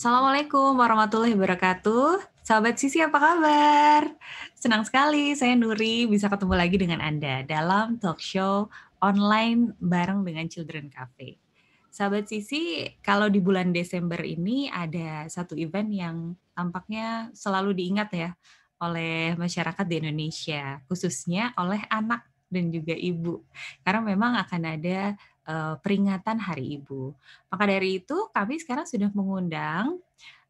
Assalamualaikum warahmatullahi wabarakatuh. Sahabat Sisi apa kabar? Senang sekali saya Nuri bisa ketemu lagi dengan Anda dalam talk show online bareng dengan Children Cafe. Sahabat Sisi, kalau di bulan Desember ini ada satu event yang tampaknya selalu diingat ya oleh masyarakat di Indonesia, khususnya oleh anak dan juga ibu. Karena memang akan ada peringatan Hari Ibu. Maka dari itu kami sekarang sudah mengundang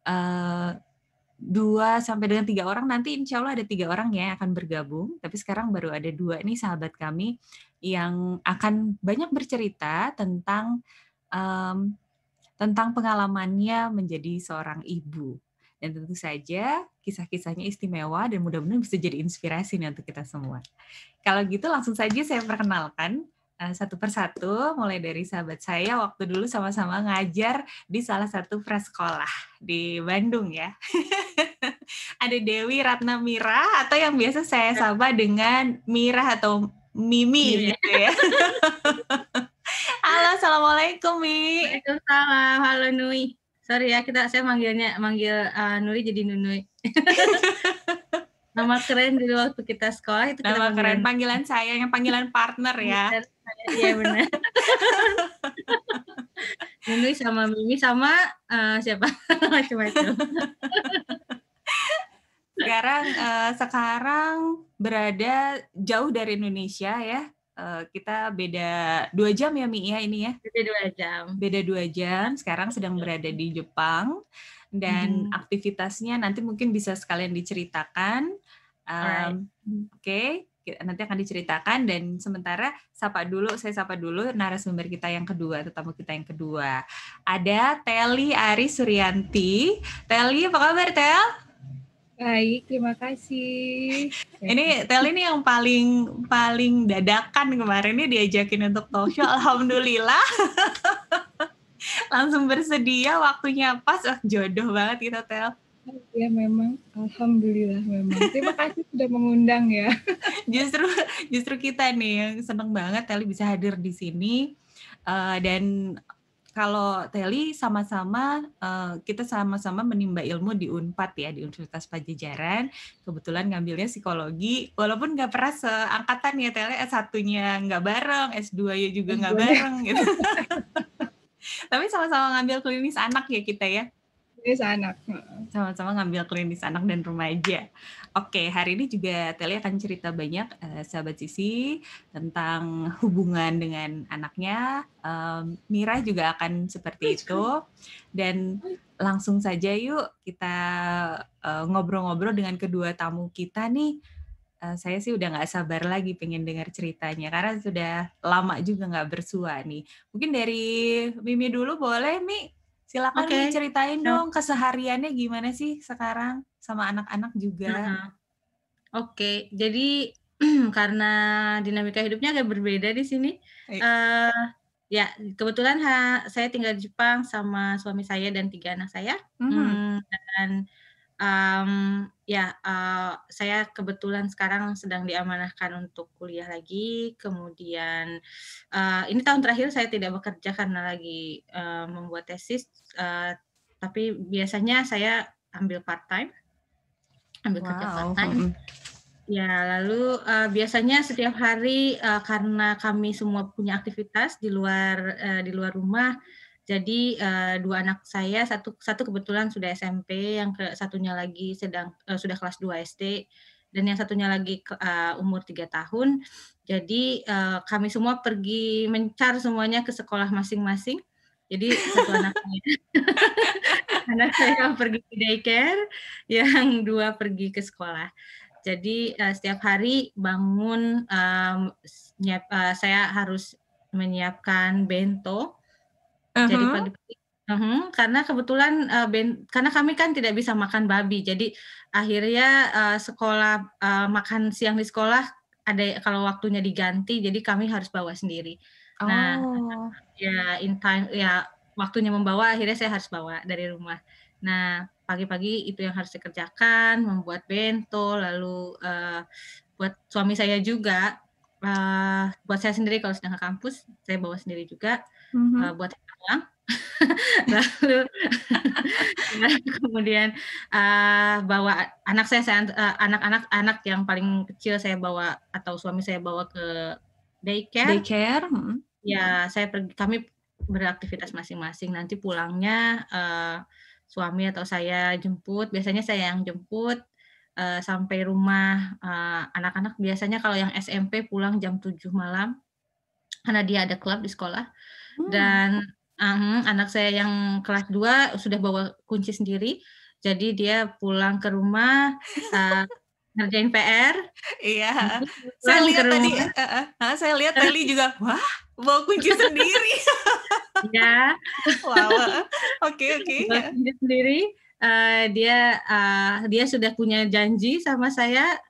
2 sampai dengan 3 orang, nanti insya Allah ada 3 orang ya yang akan bergabung, tapi sekarang baru ada 2 nih sahabat kami yang akan banyak bercerita tentang pengalamannya menjadi seorang ibu. Dan tentu saja kisah-kisahnya istimewa dan mudah-mudahan bisa jadi inspirasi nih untuk kita semua. Kalau gitu langsung saja saya perkenalkan satu persatu, mulai dari sahabat saya waktu dulu sama-sama ngajar di salah satu prasekolah di Bandung ya. Ada Dewi Ratna Mira atau yang biasa saya sapa dengan Mira atau Mimi gitu ya. Halo, Assalamualaikum Mi. Waalaikumsalam, halo Nui. Sorry ya, saya manggil Nuri jadi Nunui. Nama keren dulu waktu kita sekolah itu. Nama keren, panggilan saya, yang panggilan partner ya. Iya benar. Nunui sama Mimi sama siapa? Macam-macam. Sekarang berada jauh dari Indonesia ya. Kita beda 2 jam ya Mi ya ini ya. Beda 2 jam. Sekarang sedang berada di Jepang dan aktivitasnya nanti mungkin bisa sekalian diceritakan. Oke, nanti akan diceritakan dan sementara saya sapa dulu narasumber kita yang kedua, tetamu kita yang kedua. Ada Teli Ari Suryanti. Teli, apa kabar Tel? Baik, terima kasih. Ini Tel ini yang paling dadakan kemarin ini diajakin untuk talk show. Alhamdulillah. Langsung bersedia, waktunya pas. Jodoh banget kita Tel. Ya memang, alhamdulillah memang. Terima kasih sudah mengundang ya. Justru kita nih yang seneng banget Teli bisa hadir di sini. Dan kalau Teli kita sama-sama menimba ilmu di Unpad ya, di Universitas Padjadjaran. Kebetulan ngambilnya psikologi, walaupun nggak pernah seangkatan ya Teli, S1-nya nggak bareng, S2-nya juga nggak bareng gitu. Tapi sama-sama ngambil klinis anak ya kita ya. Klinis anak. Sama-sama ngambil klinis anak dan remaja. Oke, hari ini juga Teli akan cerita banyak, sahabat Sisi, tentang hubungan dengan anaknya. Mira juga akan seperti itu. Dan langsung saja yuk kita ngobrol-ngobrol dengan kedua tamu kita nih. Saya sih udah nggak sabar lagi pengen dengar ceritanya, karena sudah lama juga nggak bersua nih. Mungkin dari Mimi dulu boleh, Mi? Silakan Mi, ceritain dong kesehariannya gimana sih sekarang sama anak-anak juga. Oke, jadi karena dinamika hidupnya agak berbeda di sini. Ya, kebetulan saya tinggal di Jepang sama suami saya dan 3 anak saya. Dan saya kebetulan sekarang sedang diamanahkan untuk kuliah lagi. Kemudian ini tahun terakhir saya tidak bekerja karena lagi membuat tesis. Tapi biasanya saya ambil part-time. Kerja part-time. Ya, lalu biasanya setiap hari karena kami semua punya aktivitas di luar rumah, jadi 2 anak saya, satu kebetulan sudah SMP, yang satunya lagi sudah kelas 2 SD, dan yang satunya lagi umur 3 tahun. Jadi kami semua pergi mencar semuanya ke sekolah masing-masing. Jadi satu anak saya pergi ke daycare, yang 2 pergi ke sekolah. Jadi setiap hari bangun, saya harus menyiapkan bento. Jadi pagi-pagi, karena kebetulan karena kami kan tidak bisa makan babi, jadi akhirnya sekolah makan siang di sekolah ada kalau waktunya diganti, jadi kami harus bawa sendiri. Nah, waktunya membawa, akhirnya saya harus bawa dari rumah. Nah, pagi-pagi itu yang harus dikerjakan, membuat bento, lalu buat suami saya juga, buat saya sendiri kalau sedang ke kampus, saya bawa sendiri juga, buat pulang. Lalu kemudian bawa anak-anak yang paling kecil saya bawa atau suami saya bawa ke daycare. Daycare. Ya, kami beraktivitas masing-masing. Nanti pulangnya suami atau saya jemput. Biasanya saya yang jemput sampai rumah. Anak-anak biasanya kalau yang SMP pulang jam 7 malam karena dia ada klub di sekolah. Dan anak saya yang kelas 2 sudah bawa kunci sendiri. Jadi dia pulang ke rumah ngerjain PR. Iya. Saya Pulang ke lihat tadi, rumah. saya lihat Teli juga, wah, bawa kunci sendiri. Ya. Wow. Oke. Bawa kunci sendiri. Dia sudah punya janji sama saya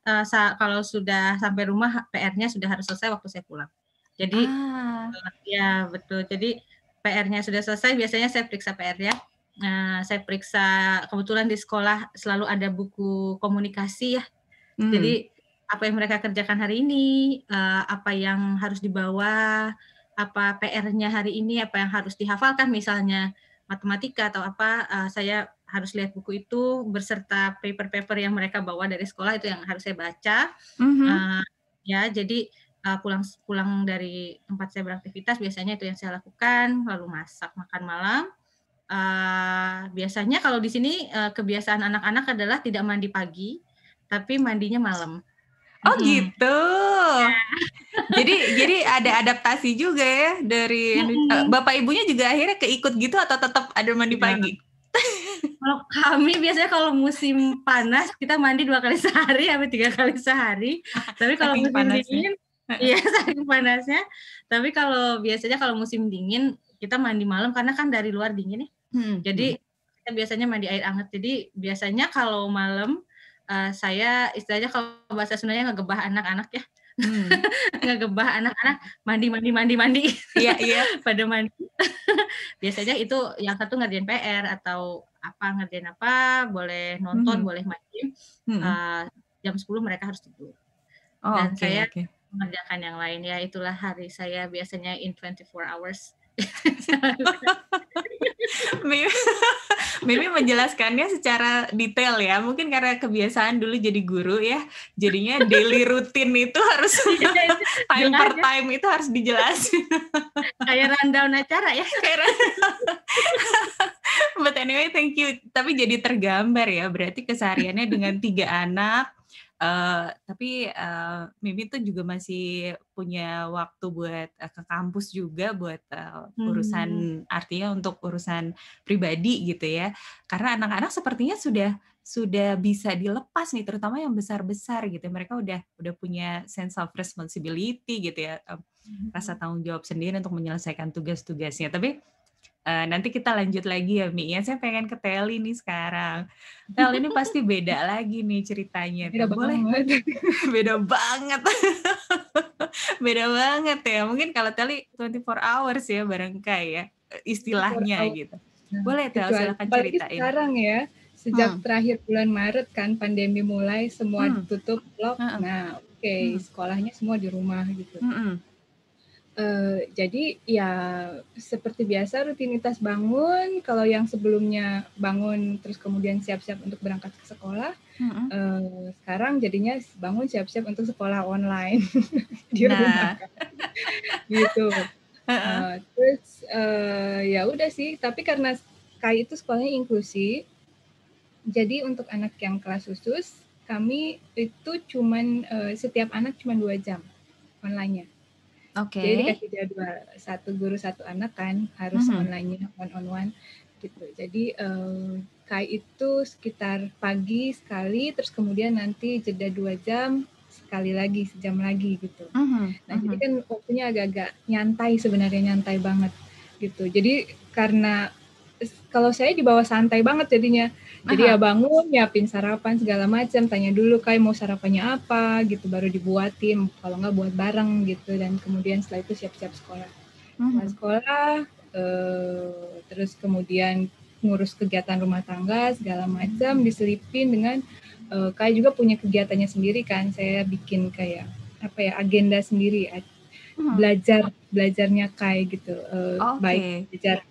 kalau sudah sampai rumah PR-nya sudah harus selesai waktu saya pulang. Jadi ya betul. Jadi PR-nya sudah selesai, biasanya saya periksa PR-nya. Saya periksa, kebetulan di sekolah selalu ada buku komunikasi ya. Jadi apa yang mereka kerjakan hari ini, apa yang harus dibawa, apa PR-nya hari ini, apa yang harus dihafalkan, misalnya matematika atau apa, saya harus lihat buku itu berserta paper-paper yang mereka bawa dari sekolah, itu yang harus saya baca. Ya, jadi pulang dari tempat saya beraktivitas biasanya itu yang saya lakukan, lalu makan malam. Biasanya kalau di sini kebiasaan anak-anak adalah tidak mandi pagi, tapi mandinya malam. Oh gitu. Jadi ada adaptasi juga ya dari bapak ibunya juga akhirnya keikut gitu atau tetap ada mandi pagi? Kalau kami biasanya kalau musim panas kita mandi 2 kali sehari sampai 3 kali sehari. Tapi kalau musim dingin, iya saking panasnya. Tapi biasanya kalau musim dingin kita mandi malam karena kan dari luar dingin ya. Jadi kita biasanya mandi air hangat. Jadi biasanya kalau malam saya istilahnya kalau bahasa Sundanya ngegebah anak-anak ya. Ngegebah anak-anak mandi. Iya. Pada mandi. Biasanya itu yang satu ngerjain PR atau ngerjain apa, boleh nonton, boleh main. Jam 10 mereka harus tidur. Dan saya mengerjakan yang lain. Ya itulah hari saya biasanya in 24 hours. Mimi menjelaskannya secara detail ya, mungkin karena kebiasaan dulu jadi guru ya, jadinya daily routine itu harus time per time itu harus dijelasin. Kayak rundown acara ya. But anyway, thank you. Tapi jadi tergambar ya, berarti kesehariannya dengan 3 anak. Tapi Mimi tuh juga masih punya waktu buat ke kampus juga buat urusan, artinya untuk urusan pribadi gitu ya. Karena anak-anak sepertinya sudah bisa dilepas nih, terutama yang besar-besar gitu. Mereka udah punya sense of responsibility gitu ya, rasa tanggung jawab sendiri untuk menyelesaikan tugas-tugasnya. Tapi nanti kita lanjut lagi ya, Mi. Ya, saya pengen ke Teli nih sekarang. Tel, ini pasti beda lagi nih ceritanya. Beda banget. Beda banget ya. Mungkin kalau Teli 24 hours ya barangkali ya istilahnya gitu. Boleh Tel, silakan ceritain. Sekarang ya, sejak terakhir bulan Maret kan pandemi mulai, semua ditutup, lock. Nah, sekolahnya semua di rumah gitu. Jadi ya seperti biasa rutinitas bangun, kalau yang sebelumnya bangun terus kemudian siap-siap untuk berangkat ke sekolah, sekarang jadinya bangun siap-siap untuk sekolah online di rumah gitu. Terus ya udah sih, tapi karena KAI itu sekolahnya inklusi, jadi untuk anak yang kelas khusus kami itu cuman setiap anak cuma 2 jam online-nya. Jadi dikasih jadwal 1 guru 1 anak kan, harus online-nya one-on-one gitu. Jadi KAI itu sekitar pagi sekali, terus kemudian nanti jeda 2 jam, sekali lagi, sejam lagi gitu. Nah jadi kan waktunya agak-agak nyantai banget gitu. Jadi karena kalau saya dibawa santai banget jadinya. Jadi ya bangun, nyiapin sarapan segala macam, tanya dulu kayak mau sarapannya apa gitu, baru dibuatin, kalau nggak buat bareng gitu, dan kemudian setelah itu siap-siap sekolah. Sekolah, terus kemudian ngurus kegiatan rumah tangga segala macam, diselipin dengan kayak juga punya kegiatannya sendiri kan, saya bikin kayak agenda sendiri, belajarnya kayak gitu, baik belajar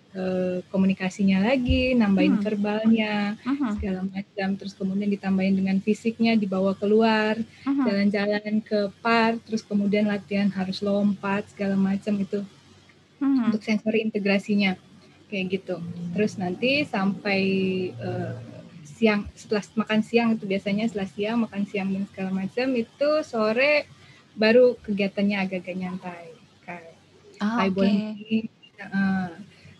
komunikasinya lagi, nambahin verbalnya, segala macam. Terus kemudian ditambahin dengan fisiknya, dibawa keluar, jalan-jalan ke park, terus kemudian latihan harus lompat, segala macam itu. Untuk sensori integrasinya, kayak gitu. Terus nanti sampai siang, setelah makan siang itu biasanya setelah siang, makan siang dan segala macam, itu sore baru kegiatannya agak-agak nyantai. Kayak bowling.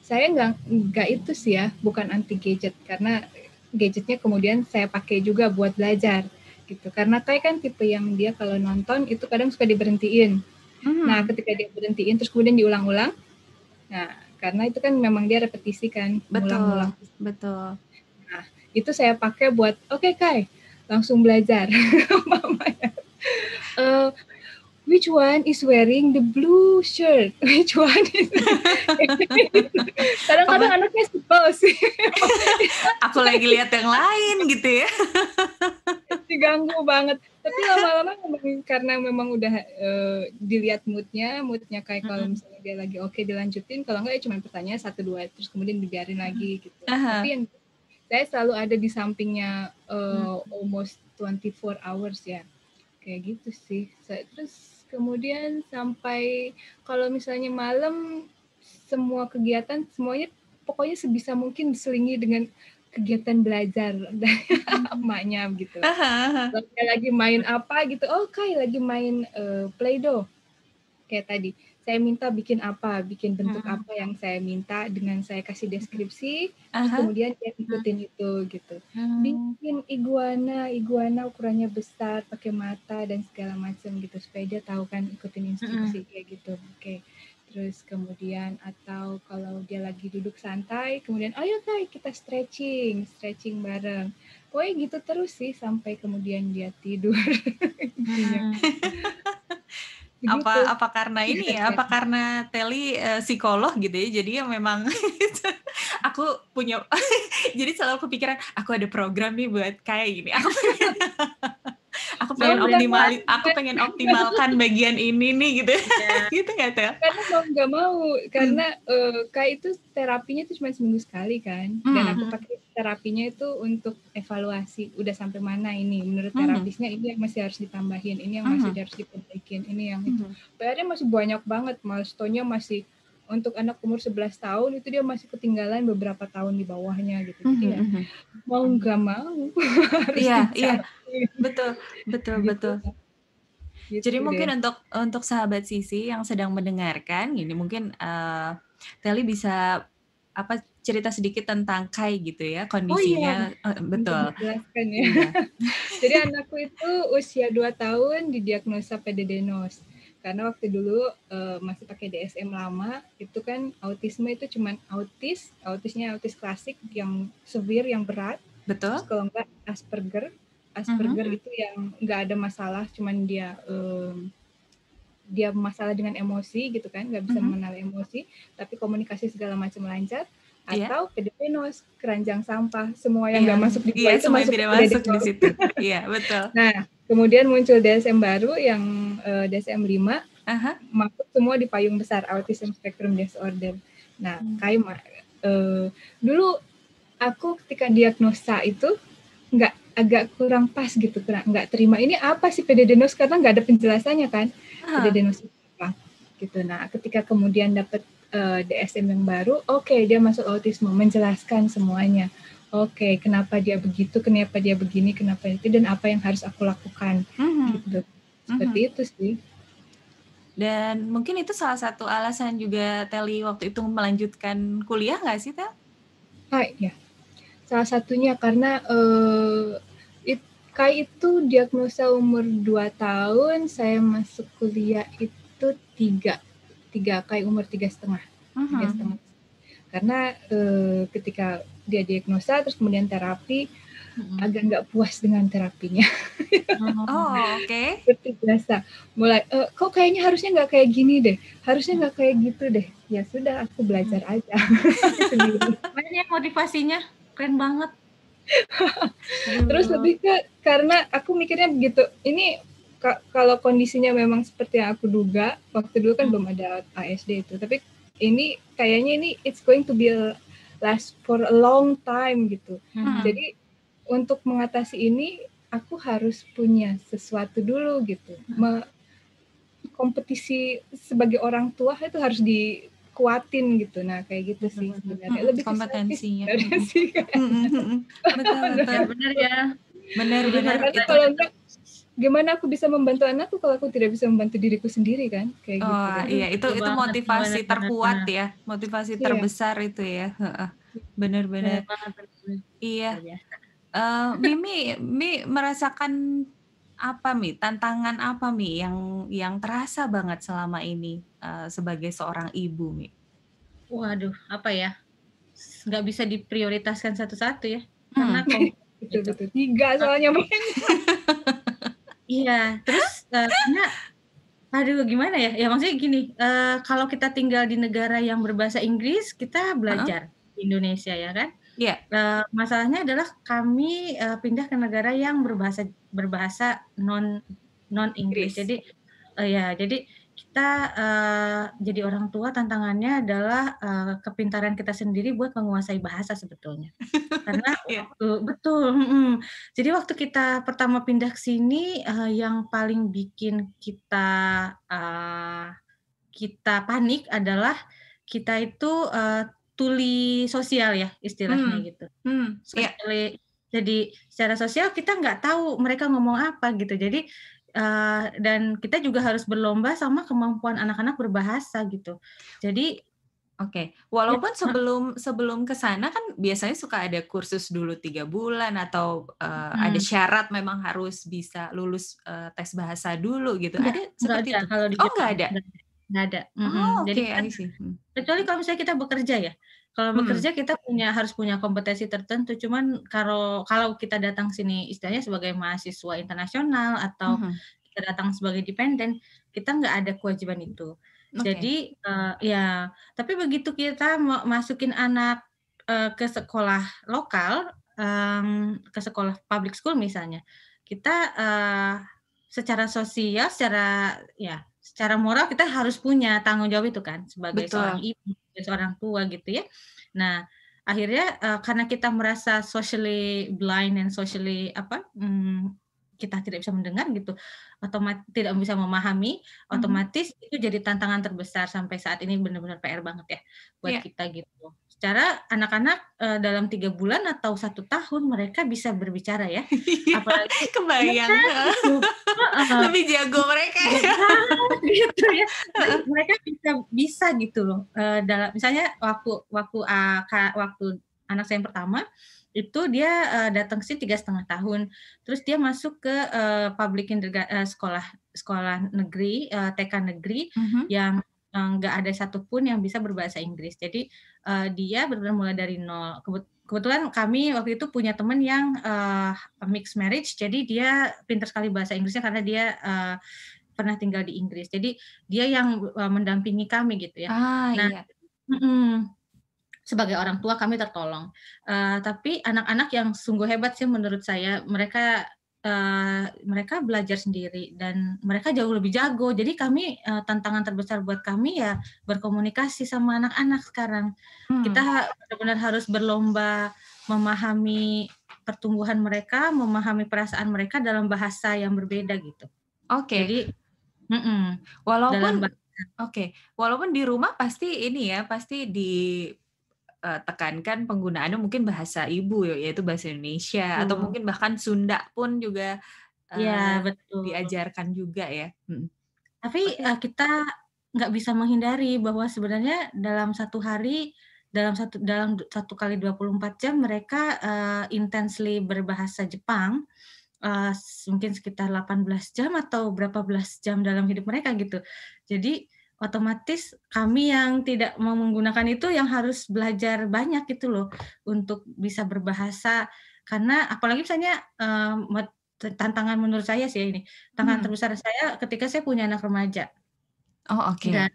Saya nggak itu sih ya, bukan anti gadget, karena gadgetnya kemudian saya pakai juga buat belajar gitu. Karena kayak kan tipe yang dia kalau nonton itu kadang suka diberhentiin. Nah, ketika dia berhentiin terus kemudian diulang-ulang, nah karena itu kan memang dia repetisi kan, ulang-ulang. Betul. Nah, itu saya pakai buat oke, Kai, langsung belajar. Which one is wearing the blue shirt? Which one is... Kadang-kadang anaknya sebel sih. Aku lagi lihat yang lain gitu ya. Diganggu banget. Tapi lama-lama karena memang udah dilihat moodnya kayak kalau misalnya dia lagi oke, dilanjutin. Kalau enggak ya cuma pertanyaan 1-2 terus kemudian dibiarin lagi gitu. Tapi yang saya selalu ada di sampingnya almost 24 hours ya. Kayak gitu sih. Terus kemudian sampai kalau misalnya malam semua kegiatan semuanya pokoknya sebisa mungkin diselingi dengan kegiatan belajar dari emaknya gitu. Kalau dia lagi main apa gitu, Kai lagi main Play-Doh. Kayak tadi, saya minta bikin bentuk apa yang saya minta dengan saya kasih deskripsi, terus kemudian dia ikutin itu gitu. Bikin iguana ukurannya besar, pakai mata dan segala macam gitu, supaya dia tahu kan ikutin instruksi kayak gitu. Oke. Terus kemudian atau kalau dia lagi duduk santai, kemudian ayo Kai kita stretching bareng. Pokoknya gitu terus sih sampai kemudian dia tidur. Apa karena ini ya? Apa karena Teli psikolog gitu ya? Jadi ya memang aku punya jadi selalu kepikiran aku ada program nih buat kayak gini. Aku pengen optimalkan bagian ini nih gitu. Gitu nggak Tel? Karena mau nggak mau, karena kayak itu terapinya itu cuma seminggu sekali kan, dan aku pakai terapinya itu untuk evaluasi udah sampai mana ini menurut terapisnya, ini yang masih harus ditambahin, ini yang masih harus diperbaikin, ini yang itu. PR-nya masih banyak banget, milestone-nya masih untuk anak umur 11 tahun itu dia masih ketinggalan beberapa tahun di bawahnya gitu. Jadi ya mau nggak mau harus iya. Betul. Gitu. Jadi mungkin untuk sahabat Sisi yang sedang mendengarkan, ini mungkin Teli bisa cerita sedikit tentang Kai gitu ya, kondisinya. Oh, iya. Betul. Menjelaskan ya. Iya. Jadi anakku itu usia 2 tahun didiagnosa PDD-NOS. Karena waktu dulu masih pakai DSM lama, itu kan autisme itu cuman autisnya autis klasik yang severe, yang berat. Betul. Terus kalau enggak Asperger itu yang nggak ada masalah, cuman dia masalah dengan emosi gitu kan, nggak bisa mengenal emosi, tapi komunikasi segala macam lancar. Atau PDD-NOS, keranjang sampah, semua yang nggak masuk di gua itu semua tidak masuk di situ. Iya, betul. Nah, kemudian muncul DSM baru yang DSM 5, masuk semua di payung besar Autism Spectrum Disorder. Nah, kayak dulu aku ketika diagnosa itu agak kurang pas gitu, nggak terima ini apa sih PDD-NOS karena nggak ada penjelasannya kan, PDD-NOS itu apa gitu. Nah, ketika kemudian dapat DSM yang baru, oke, dia masuk autisme, menjelaskan semuanya. Oke, kenapa dia begitu, kenapa dia begini, kenapa itu, dan apa yang harus aku lakukan gitu. Seperti itu sih. Dan mungkin itu salah satu alasan juga Teli waktu itu melanjutkan kuliah nggak sih, Tel? Ya. Salah satunya karena Kai itu diagnosa umur 2 tahun, saya masuk kuliah itu 3. Kai umur 3,5. Karena ketika dia diagnosa terus kemudian terapi, agak nggak puas dengan terapinya. Oke. Seperti biasa. Mulai, kok kayaknya harusnya nggak kayak gini deh, harusnya nggak kayak gitu deh. Ya sudah, aku belajar aja. Banyak motivasinya, keren banget. Terus lebih karena aku mikirnya begitu, ini kalau kondisinya memang seperti yang aku duga, waktu dulu kan belum ada ASD itu, tapi ini kayaknya ini it's going to be last for a long time gitu. Jadi untuk mengatasi ini aku harus punya sesuatu dulu gitu. Kompetisi sebagai orang tua itu harus dikuatin gitu. Nah kayak gitu sih sebenarnya. Lebih kompetensinya. Benar ya. Benar. Karena kalau enggak, gimana aku bisa membantu anakku kalau aku tidak bisa membantu diriku sendiri kan? Kayak gitu. Iya, itu motivasi terkuat ya, motivasi terbesar itu ya. Benar-benar. Iya. Mimi merasakan apa Mi? Tantangan apa Mi yang terasa banget selama ini sebagai seorang ibu Mi? Waduh, apa ya? Nggak bisa diprioritaskan satu-satu ya, karena betul. 3 soalnya. Iya, terus karena aduh gimana ya? Ya maksudnya gini, kalau kita tinggal di negara yang berbahasa Inggris, kita belajar di Indonesia ya kan? Iya. Masalahnya adalah kami pindah ke negara yang berbahasa non Inggris. Jadi jadi kita jadi orang tua tantangannya adalah kepintaran kita sendiri buat menguasai bahasa sebetulnya. Karena betul. Jadi waktu kita pertama pindah ke sini, yang paling bikin kita panik adalah kita itu tuli sosial ya istilahnya gitu. Jadi secara sosial kita nggak tahu mereka ngomong apa gitu. Jadi dan kita juga harus berlomba sama kemampuan anak-anak berbahasa gitu. Jadi walaupun sebelum ke sana kan biasanya suka ada kursus dulu 3 bulan atau ada syarat memang harus bisa lulus tes bahasa dulu gitu. Ada seperti itu? Kalau di nggak ada? Nggak ada. Jadi kecuali kalau misalnya kita bekerja ya. Kalau bekerja kita harus punya kompetensi tertentu. Cuman kalau kita datang sini istilahnya sebagai mahasiswa internasional atau kita datang sebagai dependen, kita nggak ada kewajiban itu. Jadi tapi begitu kita masukin anak ke sekolah lokal, ke sekolah public school misalnya, kita secara sosial, secara moral kita harus punya tanggung jawab itu kan sebagai seorang ibu, seorang tua gitu ya. Nah, akhirnya karena kita merasa socially blind and socially kita tidak bisa mendengar gitu, otomatis tidak bisa memahami, otomatis itu jadi tantangan terbesar sampai saat ini, benar-benar PR banget ya buat kita gitu. Secara anak-anak dalam 3 bulan atau 1 tahun mereka bisa berbicara ya. Apalagi kebayang. Lebih jago mereka gitu ya. Mereka bisa gitu loh. Dalam misalnya waktu anak saya yang pertama itu dia datang sih 3,5 tahun. Terus dia masuk ke public sekolah negeri, TK negeri yang nggak ada satupun yang bisa berbahasa Inggris. Jadi dia benar-benar mulai dari nol. Kebetulan kami waktu itu punya teman yang mixed marriage, jadi dia pintar sekali bahasa Inggrisnya karena dia pernah tinggal di Inggris. Jadi dia yang mendampingi kami gitu ya. Sebagai orang tua kami tertolong. Tapi anak-anak yang sungguh hebat sih menurut saya, mereka belajar sendiri dan mereka jauh lebih jago. Jadi kami tantangan terbesar buat kami ya berkomunikasi sama anak-anak sekarang. Kita benar-benar harus berlomba memahami pertumbuhan mereka, memahami perasaan mereka dalam bahasa yang berbeda gitu. Jadi walaupun di rumah pasti tekankan penggunaannya mungkin bahasa ibu yaitu bahasa Indonesia atau mungkin bahkan Sunda pun juga betul. diajarkan juga ya. Tapi kita nggak bisa menghindari bahwa sebenarnya dalam satu hari dalam 1 kali 24 jam mereka intensely berbahasa Jepang, mungkin sekitar 18 jam atau berapa belas jam dalam hidup mereka gitu. Jadi otomatis kami yang tidak mau menggunakan itu yang harus belajar banyak gitu loh untuk bisa berbahasa, karena apalagi misalnya tantangan menurut saya sih ini, tantangan terbesar saya ketika saya punya anak remaja. Dan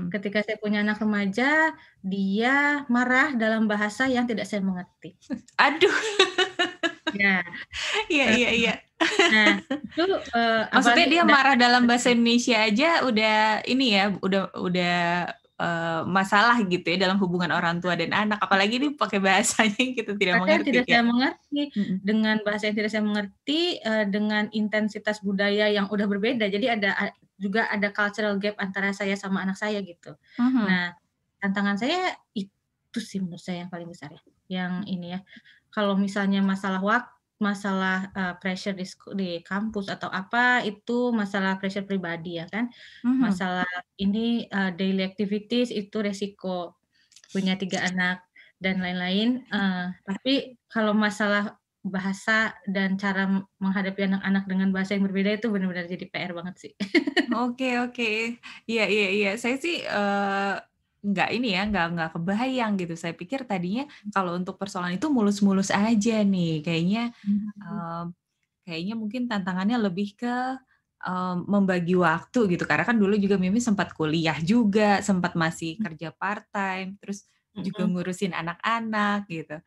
ketika saya punya anak remaja, dia marah dalam bahasa yang tidak saya mengerti. Aduh. Iya. Nah, itu maksudnya dia marah dalam bahasa Indonesia aja udah ini ya, udah masalah gitu ya dalam hubungan orang tua dan anak. Apalagi ini pakai bahasanya yang kita tidak Bahasa yang mengerti tidak ya. saya mengerti, dengan bahasa yang tidak saya mengerti, dengan intensitas budaya yang udah berbeda. Jadi juga ada cultural gap antara saya sama anak saya gitu. Nah, tantangan saya itu sih menurut saya yang paling besar ya. Yang ini ya, kalau misalnya masalah pressure di kampus atau apa, itu masalah pressure pribadi ya kan. Masalah ini daily activities itu resiko punya 3 anak dan lain-lain. Tapi kalau masalah bahasa dan cara menghadapi anak-anak dengan bahasa yang berbeda itu benar-benar jadi PR banget sih. Oke. Iya. Saya sih nggak kebayang gitu. Saya pikir tadinya kalau untuk persoalan itu mulus-mulus aja nih. Kayaknya mungkin tantangannya lebih ke membagi waktu gitu. Karena kan dulu juga Mimi sempat kuliah juga, sempat masih kerja part time, terus juga ngurusin anak-anak gitu.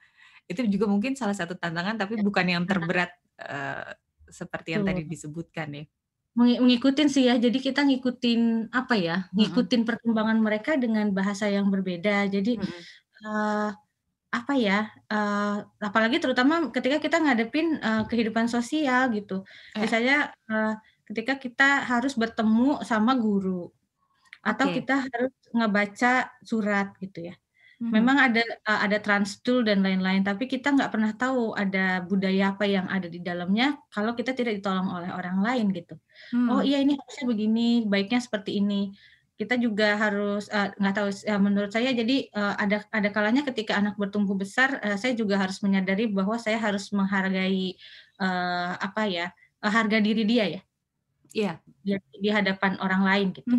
Itu juga mungkin salah satu tantangan, tapi bukan yang terberat seperti yang tadi disebutkan ya. Ngikutin sih ya, jadi kita ngikutin ngikutin perkembangan mereka dengan bahasa yang berbeda. Jadi apalagi terutama ketika kita ngadepin kehidupan sosial gitu. Misalnya ketika kita harus bertemu sama guru atau kita harus ngebaca surat gitu ya. Memang ada transtool dan lain-lain, tapi kita nggak pernah tahu ada budaya apa yang ada di dalamnya kalau kita tidak ditolong oleh orang lain gitu. Oh iya ini harusnya begini, baiknya seperti ini. Kita juga harus nggak tahu menurut saya jadi ada kalanya ketika anak bertumbuh besar, saya juga harus menyadari bahwa saya harus menghargai harga diri dia ya. Iya. Di hadapan orang lain gitu.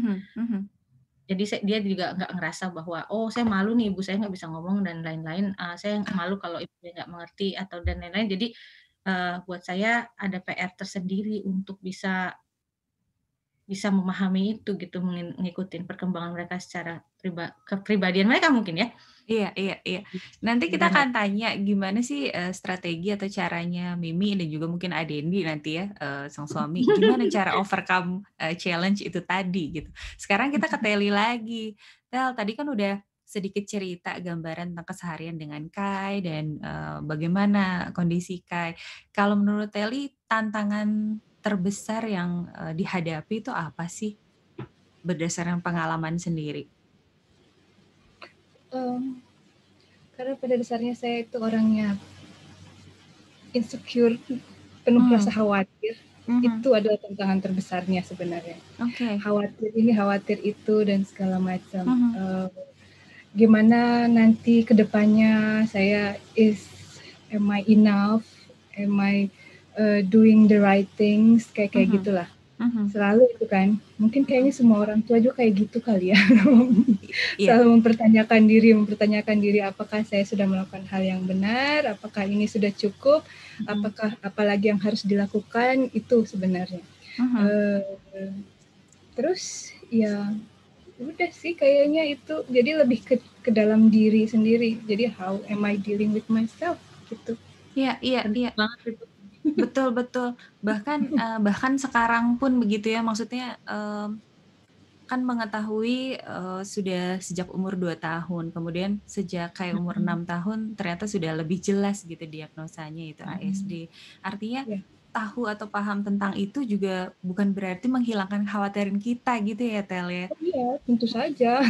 Jadi dia juga nggak ngerasa bahwa, oh saya malu nih ibu saya nggak bisa ngomong dan lain-lain, saya malu kalau ibu saya nggak mengerti atau dan lain-lain. Jadi buat saya ada PR tersendiri untuk bisa memahami itu gitu, ngikutin perkembangan mereka secara kepribadian mereka mungkin ya. Iya. Nanti kita akan tanya gimana sih strategi atau caranya Mimi dan juga mungkin Adendi nanti ya, sang suami, gimana cara overcome challenge itu tadi gitu. Sekarang kita ke Teli lagi. Tel, tadi kan udah sedikit cerita gambaran tentang keseharian dengan Kai dan bagaimana kondisi Kai. Kalau menurut Teli, tantangan terbesar yang dihadapi itu apa sih berdasarkan pengalaman sendiri? Karena pada dasarnya saya itu orangnya insecure, penuh rasa khawatir. Itu adalah tantangan terbesarnya sebenarnya. Khawatir itu dan segala macam. Gimana nanti kedepannya saya am I enough? Am I doing the right things? Kayak gitulah. Selalu itu kan. Mungkin kayaknya semua orang tua juga kayak gitu kali ya. Selalu mempertanyakan diri apakah saya sudah melakukan hal yang benar, apakah ini sudah cukup, apalagi yang harus dilakukan itu sebenarnya. Terus ya udah sih kayaknya itu jadi lebih ke dalam diri sendiri. Jadi how am I dealing with myself gitu. Iya. Banget itu. Betul. Bahkan sekarang pun begitu ya, maksudnya kan mengetahui sudah sejak umur 2 tahun, kemudian sejak kayak umur 6 tahun ternyata sudah lebih jelas gitu diagnosanya itu ASD. Artinya tahu atau paham tentang itu juga bukan berarti menghilangkan kekhawatiran kita gitu ya Tel ya? Iya, tentu saja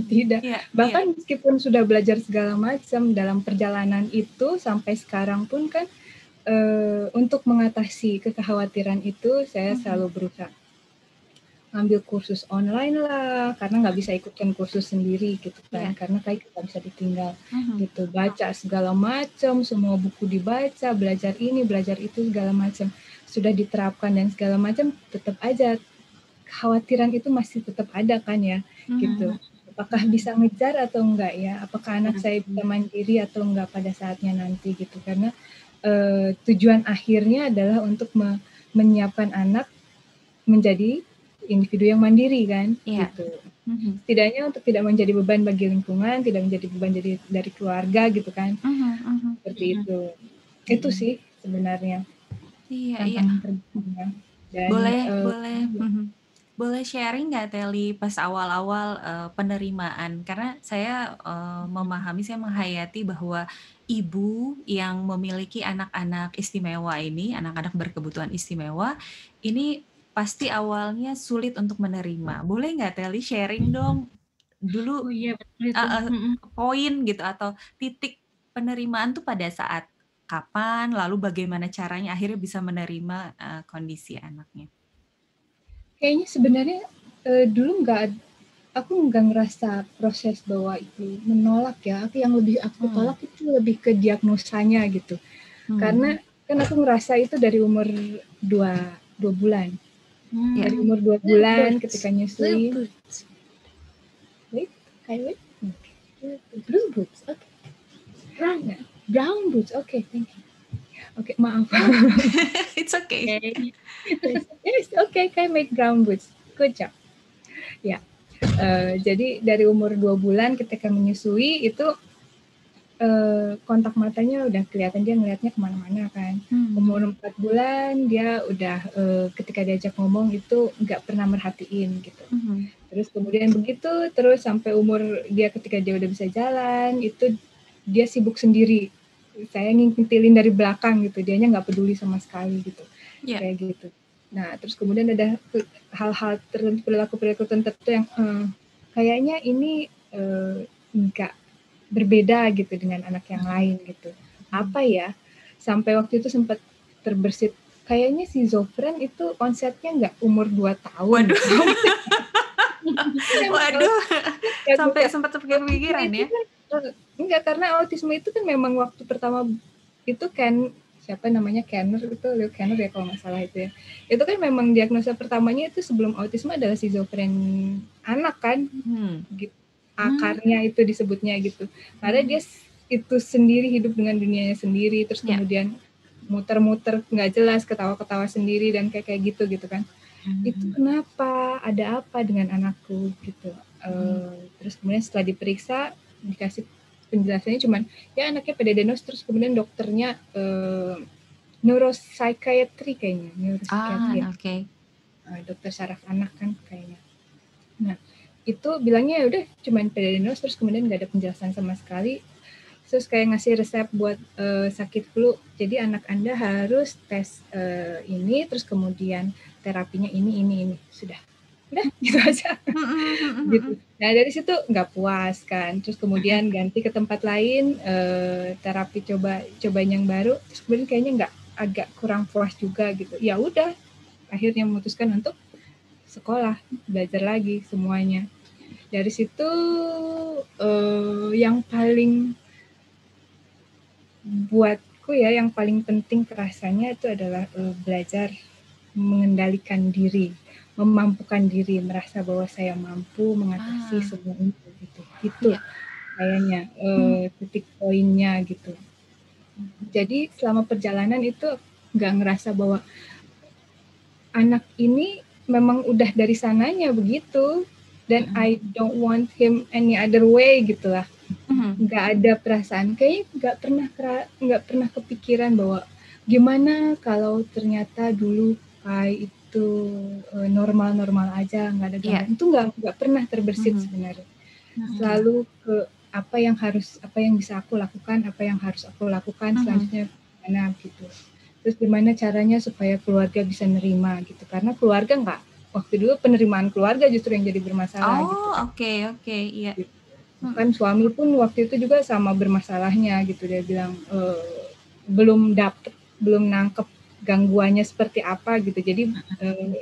tidak. Bahkan meskipun sudah belajar segala macam dalam perjalanan itu sampai sekarang pun kan untuk mengatasi kekhawatiran itu saya selalu berusaha ambil kursus online lah, karena nggak bisa ikutkan kursus sendiri gitu kan, karena kayak nggak bisa ditinggal gitu, baca segala macam, semua buku dibaca, belajar ini, belajar itu segala macam, sudah diterapkan dan segala macam, tetap aja kekhawatiran itu masih tetap ada kan ya, gitu. Apakah bisa ngejar atau enggak ya, apakah anak saya bisa mandiri atau enggak pada saatnya nanti gitu, karena tujuan akhirnya adalah untuk menyiapkan anak menjadi individu yang mandiri kan, gitu. Setidaknya untuk tidak menjadi beban bagi lingkungan, tidak menjadi beban dari keluarga gitu kan, seperti itu. Itu sih sebenarnya. Iya. Dan, Boleh. Boleh sharing nggak Teli pas awal-awal penerimaan? Karena saya memahami, saya menghayati bahwa ibu yang memiliki anak-anak istimewa ini, anak-anak berkebutuhan istimewa, ini pasti awalnya sulit untuk menerima. Boleh nggak Teli sharing dong dulu Oh iya betul itu. poin gitu atau titik penerimaan tuh pada saat kapan, lalu bagaimana caranya akhirnya bisa menerima kondisi anaknya? Kayaknya sebenarnya dulu aku nggak ngerasa proses bahwa itu menolak ya. Yang lebih aku tolak itu lebih ke diagnosanya gitu. Karena kan aku ngerasa itu dari umur 2 bulan. Dari umur 2 bulan ketika nyusui. Wait. Blue boots, okay. Brown boots, okay, thank you. Oke, maaf. It's okay. Yes, okay, can make brown boots. Good job. Ya, jadi dari umur 2 bulan ketika menyusui itu kontak matanya udah kelihatan, dia ngelihatnya kemana-mana kan. Umur 4 bulan dia udah ketika diajak ngomong itu nggak pernah merhatiin gitu. Terus kemudian begitu terus sampai umur dia ketika dia udah bisa jalan itu dia sibuk sendiri. Saya ngintilin dari belakang gitu, dianya nggak peduli sama sekali gitu, kayak gitu. Nah terus kemudian ada hal-hal tertentu, perilaku tertentu yang kayaknya ini nggak berbeda gitu dengan anak yang lain gitu. Apa ya? Sampai waktu itu sempat terbersit kayaknya si Zofran itu onsetnya nggak umur 2 tahun. Waduh. Waduh. Sampai sempat terpikir-pikiran ya. Enggak, karena autisme itu kan memang waktu pertama itu kan siapa namanya Kenner itu, Leo Kenner ya kalau nggak salah itu ya. Itu kan memang diagnosa pertamanya itu sebelum autisme adalah schizofren anak kan. Gitu. Akarnya itu disebutnya gitu. Karena dia itu sendiri hidup dengan dunianya sendiri, terus kemudian muter-muter nggak jelas, ketawa-ketawa sendiri dan kayak gitu kan. Itu kenapa? Ada apa dengan anakku gitu. Terus kemudian setelah diperiksa dikasih penjelasannya cuman ya anaknya PD-diagnosis, terus kemudian dokternya neuropsychiatry kayaknya, Okay. Dokter saraf anak kan kayaknya. Nah itu bilangnya ya udah cuman PD-diagnosis, terus kemudian nggak ada penjelasan sama sekali. Terus kayak ngasih resep buat sakit flu, jadi anak Anda harus tes ini, terus kemudian terapinya ini, sudah gitu aja. Gitu. Nah dari situ nggak puas kan, terus kemudian ganti ke tempat lain, terapi cobain yang baru, terus kemudian kayaknya nggak, agak kurang puas juga gitu. Ya udah, akhirnya memutuskan untuk sekolah, belajar lagi semuanya. Dari situ yang paling buatku ya, yang paling penting kerasanya itu adalah belajar mengendalikan diri, memampukan diri, merasa bahwa saya mampu mengatasi semua itu gitu. Itu kayaknya titik poinnya gitu. Jadi selama perjalanan itu nggak ngerasa bahwa anak ini memang udah dari sananya begitu, dan I don't want him any other way gitulah. Nggak ada perasaan, kayaknya nggak pernah kepikiran bahwa gimana kalau ternyata dulu Kai itu normal-normal aja, nggak ada gangguan. Itu nggak pernah terbersit sebenarnya. Selalu ke apa yang bisa aku lakukan, apa yang harus aku lakukan selanjutnya gimana gitu. Terus gimana caranya supaya keluarga bisa nerima gitu, karena keluarga nggak, waktu dulu penerimaan keluarga justru yang jadi bermasalah gitu. Oke, iya. Gitu. Kan suami pun waktu itu juga sama bermasalahnya gitu, dia bilang belum nangkep gangguannya seperti apa gitu, jadi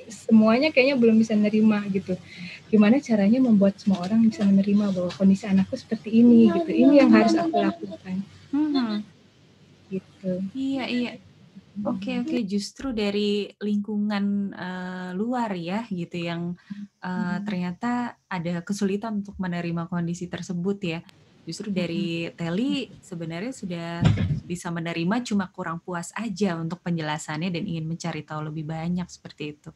semuanya kayaknya belum bisa nerima gitu. Gimana caranya membuat semua orang bisa menerima bahwa kondisi anakku seperti ini gitu, ini yang harus aku lakukan. Gitu. Iya. Oke, justru dari lingkungan luar ya gitu yang ternyata ada kesulitan untuk menerima kondisi tersebut ya. Justru dari Teli sebenarnya sudah bisa menerima, cuma kurang puas aja untuk penjelasannya dan ingin mencari tahu lebih banyak seperti itu.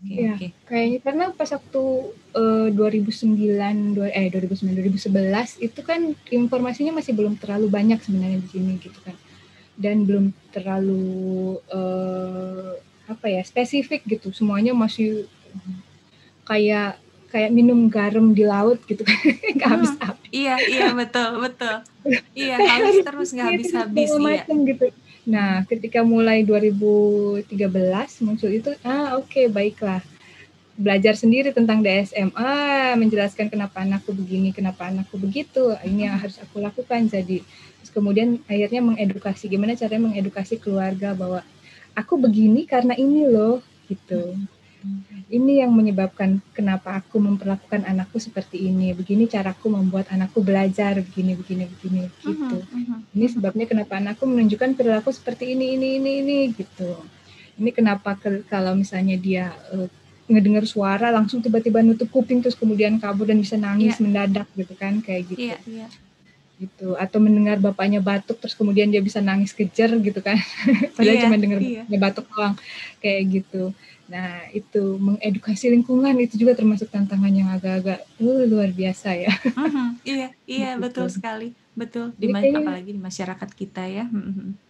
Oke. Kayaknya karena pas waktu 2011 itu kan informasinya masih belum terlalu banyak sebenarnya di sini gitu kan. Dan belum terlalu spesifik gitu, semuanya masih kayak minum garam di laut gitu kan, nggak habis-habis. Iya betul. Iya Kayak haus harus terus nggak ini terus habis-habis. segala Iya. macam gitu. Nah, ketika mulai 2013 muncul itu, oke, baiklah. Belajar sendiri tentang DSM-A, menjelaskan kenapa anakku begini, kenapa anakku begitu, ini yang harus aku lakukan. Jadi, terus kemudian akhirnya mengedukasi, gimana caranya mengedukasi keluarga bahwa aku begini karena ini loh, gitu. Ini yang menyebabkan kenapa aku memperlakukan anakku seperti ini. Begini caraku membuat anakku belajar begini gitu. Ini sebabnya kenapa anakku menunjukkan perilaku seperti ini gitu. Ini kenapa kalau misalnya dia ngedengar suara langsung tiba-tiba nutup kuping terus kemudian kabur dan bisa nangis mendadak gitu kan, kayak gitu. Iya. Gitu. Atau mendengar bapaknya batuk terus kemudian dia bisa nangis kejer gitu kan. Padahal cuma dengar bapaknya batuk doang, kayak gitu. Nah, itu mengedukasi lingkungan itu juga termasuk tantangan yang agak-agak luar biasa ya. Iya, Gitu. betul sekali. Betul, apalagi di masyarakat kita ya.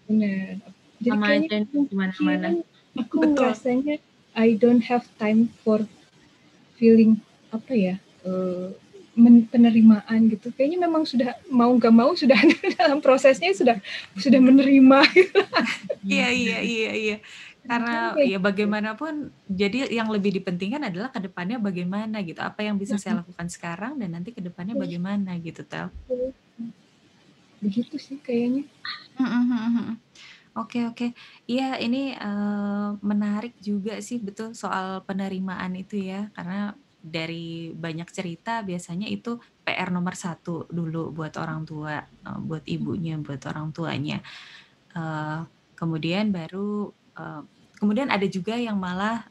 Benar. Jadi Sama aja kayaknya di mana-mana. Aku rasanya I don't have time for feeling penerimaan gitu. Kayaknya memang sudah mau nggak mau sudah dalam prosesnya sudah menerima. Iya. Karena ya bagaimanapun, jadi yang lebih dipentingkan adalah ke depannya bagaimana gitu. Apa yang bisa saya lakukan sekarang dan nanti ke depannya bagaimana gitu, Tel. Begitu sih kayaknya. Oke. Iya, ini menarik juga sih, betul, soal penerimaan itu ya. Karena dari banyak cerita biasanya itu PR nomor 1 dulu buat orang tua, buat ibunya, buat orang tuanya. Kemudian baru kemudian ada juga yang malah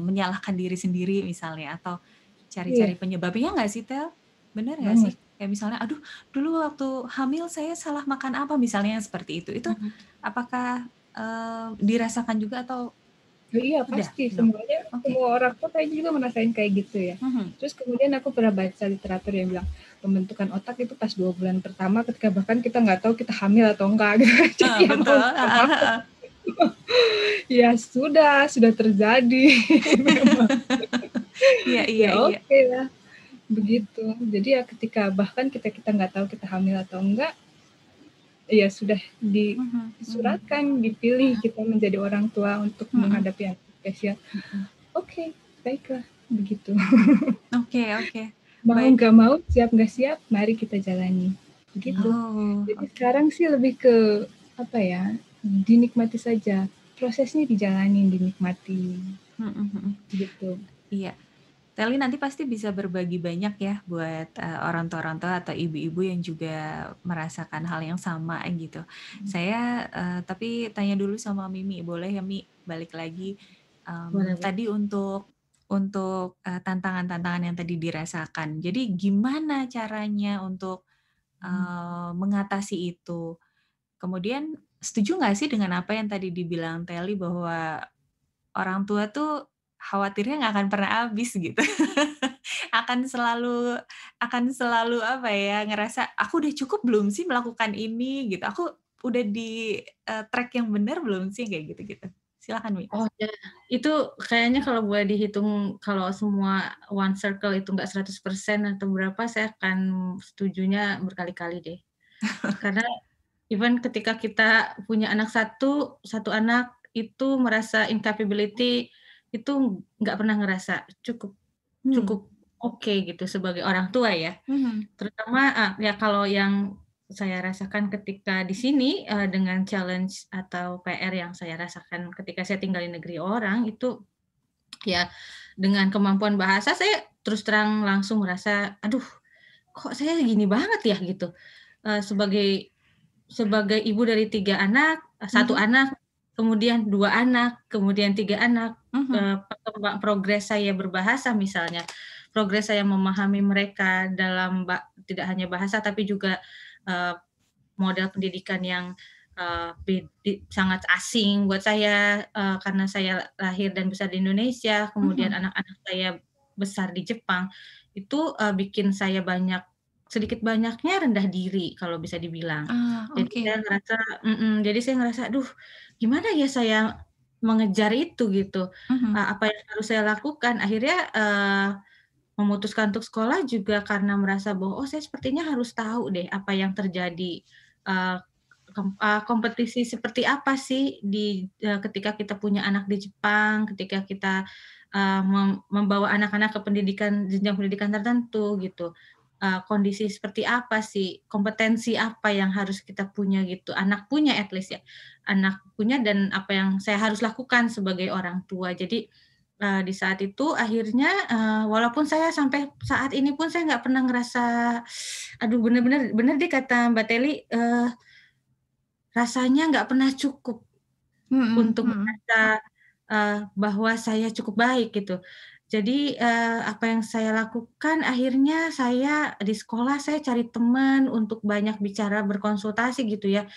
menyalahkan diri sendiri misalnya, atau cari-cari penyebabnya nggak sih, Tel? Bener nggak sih? Kayak misalnya, aduh dulu waktu hamil saya salah makan apa, misalnya seperti itu. Itu apakah dirasakan juga atau Iya pasti, semuanya semua orang tua kayaknya juga merasain kayak gitu ya. Terus kemudian aku pernah baca literatur yang bilang pembentukan otak itu pas 2 bulan pertama, ketika bahkan kita nggak tahu kita hamil atau enggak gitu. Betul. Ya sudah terjadi. Memang. Iya. Oke lah, begitu. Jadi ya ketika bahkan kita nggak tahu kita hamil atau enggak, ya sudah disuratkan, dipilih kita menjadi orang tua untuk menghadapi anak spesial. Oke, baiklah, begitu. Oke. Mau nggak mau, siap nggak siap, mari kita jalani. Begitu. Jadi sekarang sih lebih ke dinikmati saja. Prosesnya dijalani, dinikmati. Gitu. Iya. Teli nanti pasti bisa berbagi banyak ya buat orang tua atau ibu-ibu yang juga merasakan hal yang sama gitu. Saya tapi tanya dulu sama Mimi, boleh ya Mi? Balik lagi tadi untuk tantangan-tantangan yang tadi dirasakan. Jadi gimana caranya untuk mengatasi itu? Kemudian setuju nggak sih dengan apa yang tadi dibilang Teli bahwa orang tua tuh khawatirnya nggak akan pernah habis gitu. akan selalu ngerasa aku udah cukup belum sih melakukan ini gitu. Aku udah di track yang benar belum sih, kayak gitu-gitu. Silakan Mi. Oh ya, itu kayaknya kalau boleh dihitung kalau semua one circle itu nggak 100% atau berapa, saya akan setujunya berkali-kali deh. Karena even ketika kita punya anak satu anak itu merasa incapability, itu nggak pernah ngerasa cukup oke gitu sebagai orang tua ya. Terutama ya kalau yang saya rasakan ketika di sini dengan challenge atau PR yang saya rasakan ketika saya tinggal di negeri orang itu ya dengan kemampuan bahasa saya terus terang langsung merasa aduh kok saya gini banget ya gitu. Sebagai ibu dari 3 anak, 1 anak, kemudian 2 anak, kemudian 3 anak, progres saya berbahasa misalnya, progres saya memahami mereka dalam tidak hanya bahasa tapi juga model pendidikan yang sangat asing buat saya karena saya lahir dan besar di Indonesia, kemudian anak-anak saya besar di Jepang, itu bikin saya sedikit banyaknya rendah diri kalau bisa dibilang. Jadi saya ngerasa, aduh gimana ya saya mengejar itu gitu. Mhm. Apa yang harus saya lakukan? Akhirnya memutuskan untuk sekolah juga karena merasa bahwa saya sepertinya harus tahu deh apa yang terjadi. Kompetisi seperti apa sih ketika kita punya anak di Jepang, ketika kita membawa anak-anak ke jenjang pendidikan tertentu gitu. Kondisi seperti apa sih, kompetensi apa yang harus kita punya gitu, anak punya at least ya, anak punya dan apa yang saya harus lakukan sebagai orang tua. Jadi di saat itu akhirnya walaupun saya sampai saat ini pun saya nggak pernah ngerasa, aduh bener deh kata Mbak Teli, rasanya nggak pernah cukup untuk merasa bahwa saya cukup baik gitu. Jadi apa yang saya lakukan akhirnya saya di sekolah saya cari teman untuk banyak bicara, berkonsultasi gitu ya.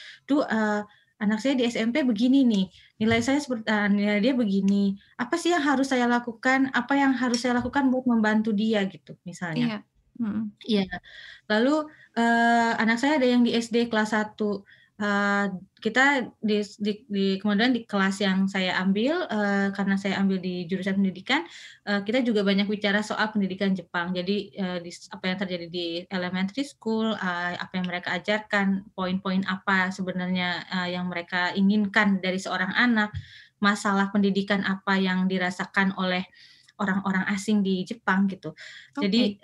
Anak saya di SMP begini nih, nilai dia begini, apa sih yang harus saya lakukan, apa yang harus saya lakukan buat membantu dia gitu misalnya. Iya. Mhm. Iya. Lalu anak saya ada yang di SD kelas 1. Kita kemudian di kelas yang saya ambil, karena saya ambil di jurusan pendidikan, kita juga banyak bicara soal pendidikan Jepang. Jadi apa yang terjadi di elementary school, apa yang mereka ajarkan, poin-poin apa sebenarnya yang mereka inginkan dari seorang anak, masalah pendidikan apa yang dirasakan oleh orang-orang asing di Jepang gitu. Jadi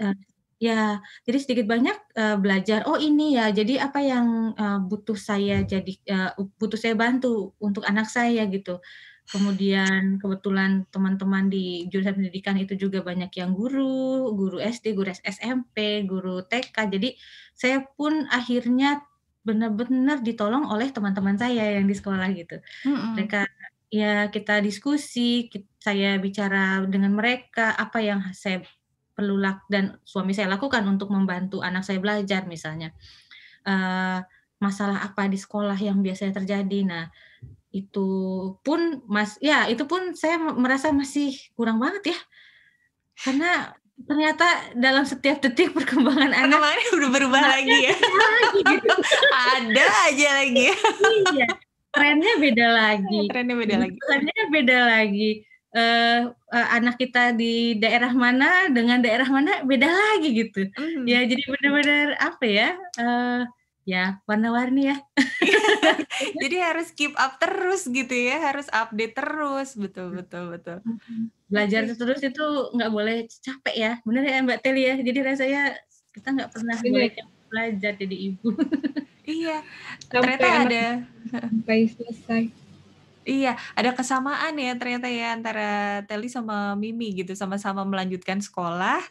ya, jadi sedikit banyak belajar, oh ini ya, jadi apa yang butuh saya bantu untuk anak saya gitu. Kemudian kebetulan teman-teman di jurusan pendidikan itu juga banyak yang guru SD, guru SMP, guru TK. Jadi saya pun akhirnya benar-benar ditolong oleh teman-teman saya yang di sekolah gitu. Mereka ya kita diskusi, saya bicara dengan mereka apa yang saya perlu dan suami saya lakukan untuk membantu anak saya belajar misalnya. Masalah apa di sekolah yang biasanya terjadi. Nah, itu pun saya merasa masih kurang banget ya. Karena ternyata dalam setiap detik perkembangan anak udah berubah lagi ya. gitu. Ada aja lagi ya. Iya, trennya beda lagi. Anak kita di daerah mana dengan daerah mana beda lagi gitu. Ya jadi benar-benar apa ya? Ya warna-warni ya. Jadi harus keep up terus gitu ya, harus update terus, betul. Belajar terus itu nggak boleh capek ya, benar ya Mbak Teli ya. Jadi rasanya kita nggak pernah boleh belajar jadi ibu. Iya, ternyata ada sampai selesai. Iya, ada kesamaan ya ternyata ya antara Teli sama Mimi gitu, sama-sama melanjutkan sekolah.